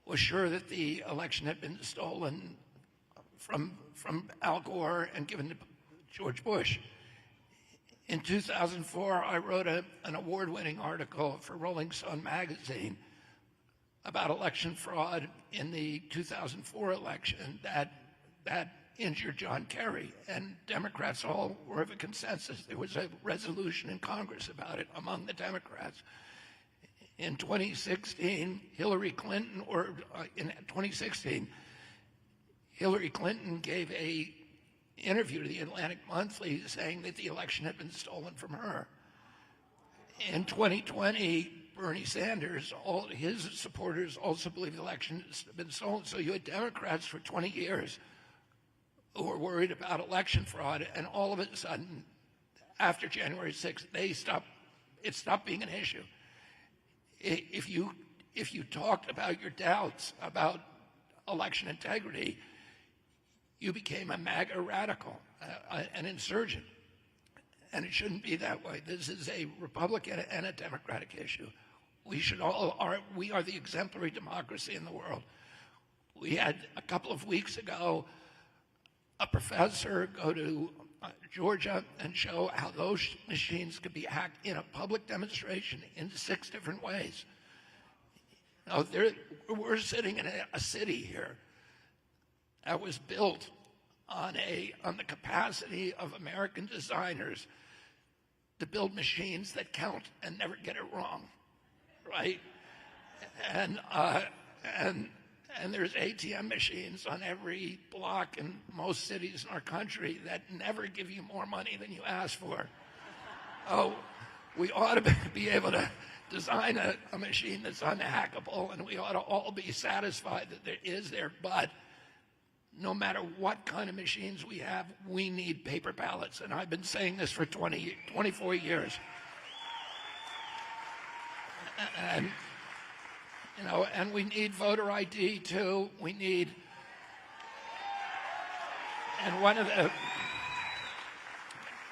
was sure that the election had been stolen from Al Gore and given to George Bush. In 2004, I wrote an award-winning article for Rolling Stone magazine about election fraud in the 2004 election that injured John Kerry, and Democrats all were of a consensus. There was a resolution in Congress about it among the Democrats. In 2016, Hillary Clinton gave an interview to the Atlantic Monthly saying that the election had been stolen from her. In 2020, Bernie Sanders, all his supporters also believe the election has been stolen. So you had Democrats for 20 years who were worried about election fraud, and all of a sudden, after January 6th, it stopped being an issue. If you talked about your doubts about election integrity, you became a MAGA radical, an insurgent. And it shouldn't be that way. This is a Republican and a Democratic issue. We are the exemplary democracy in the world. We had a couple of weeks ago a professor go to Georgia and show how those machines could be hacked in a public demonstration in 6 different ways. Now, we're sitting in a city here that was built on the capacity of American designers to build machines that count and never get it wrong, right? And there's ATM machines on every block in most cities in our country that never give you more money than you ask for. Oh, we ought to be able to design a machine that's unhackable, and we ought to all be satisfied that there is there. But no matter what kind of machines we have, we need paper ballots. And I've been saying this for 24 years. And, and we need voter ID too. We need,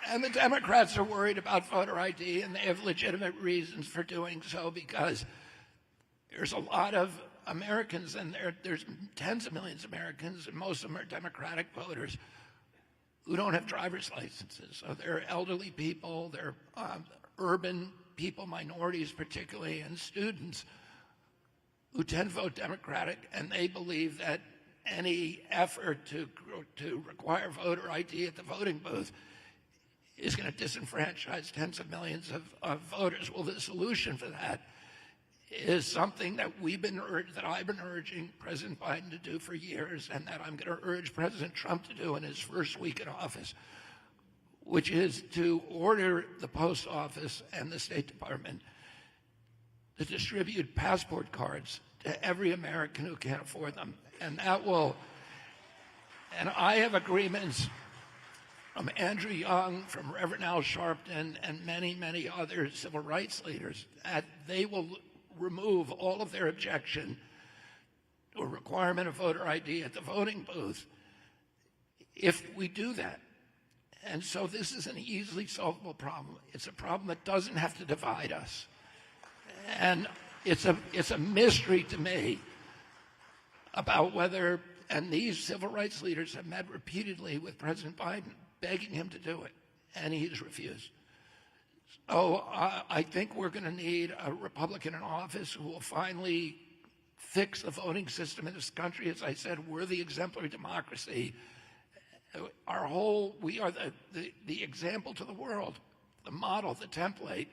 and the Democrats are worried about voter ID, and they have legitimate reasons for doing so, because there's a lot of Americans, and there's tens of millions of Americans, and most of them are Democratic voters, who don't have driver's licenses. So they're elderly people, they're urban people, minorities particularly, and students who tend to vote Democratic, and they believe that any effort to require voter ID at the voting booth is going to disenfranchise tens of millions of voters. Well, the solution for that is something that I've been urging President Biden to do for years, and that I'm going to urge President Trump to do in his first week in office, which is to order the Post Office and the State Department to distribute passport cards to every American who can't afford them. And I have agreements from Andrew Young, from Reverend Al Sharpton, and many, many other civil rights leaders, that they will remove all of their objection to a requirement of voter ID at the voting booth if we do that. And so this is an easily solvable problem. It's a problem that doesn't have to divide us. And it's a mystery to me about whether, and these civil rights leaders have met repeatedly with President Biden, begging him to do it, and he's refused. So I think we're going to need a Republican in office who will finally fix the voting system in this country. As I said, we're the exemplary democracy. We are the example to the world, the model, the template.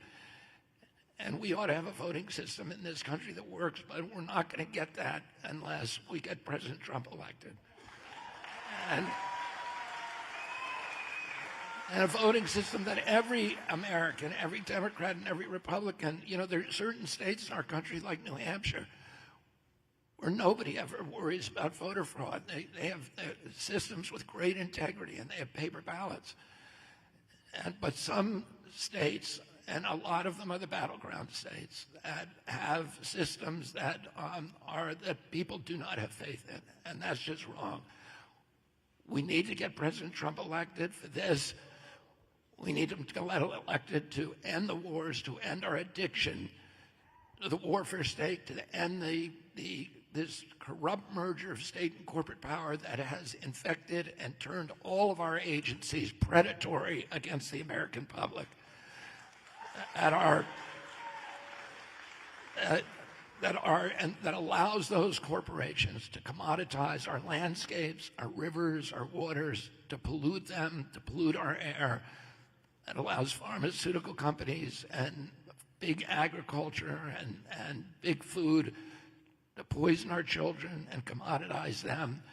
And we ought to have a voting system in this country that works, but we're not going to get that unless we get President Trump elected. And a voting system that every American, every Democrat, and every Republican, there are certain states in our country, like New Hampshire, where nobody ever worries about voter fraud. They have systems with great integrity, and they have paper ballots. But some states, and a lot of them are the battleground states, that have systems that people do not have faith in, and that's just wrong. We need to get President Trump elected for this. We need him to get elected to end the wars, to end our addiction to the warfare state, to end this corrupt merger of state and corporate power that has infected and turned all of our agencies predatory against the American public. That allows those corporations to commoditize our landscapes, our rivers, our waters, to pollute them, to pollute our air. That allows pharmaceutical companies and big agriculture and big food to poison our children and commoditize them.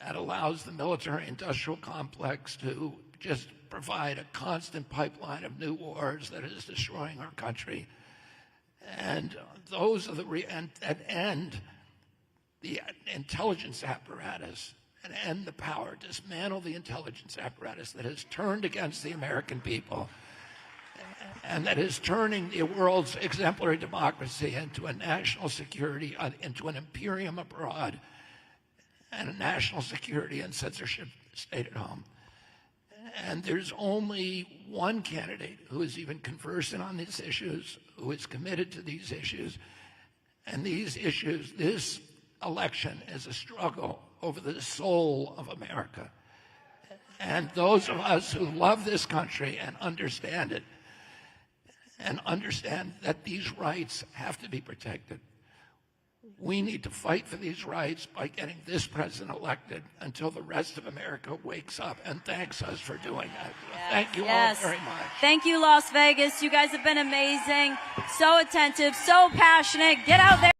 That allows the military-industrial complex to just provide a constant pipeline of new wars that is destroying our country. And those are that end the intelligence apparatus and end the power, dismantle the intelligence apparatus that has turned against the American people and that is turning the world's exemplary democracy into a national security, into an imperium abroad, and a national security and censorship state at home. And there's only one candidate who is even conversant on these issues, who is committed to these issues. And these issues, this election is a struggle over the soul of America. And those of us who love this country and understand it, and understand that these rights have to be protected, We need to fight for these rights by getting this president elected until the rest of America wakes up and thanks us for doing that. Thank you all very much. Thank you, Las Vegas. You guys have been amazing, so attentive, so passionate. Get out there.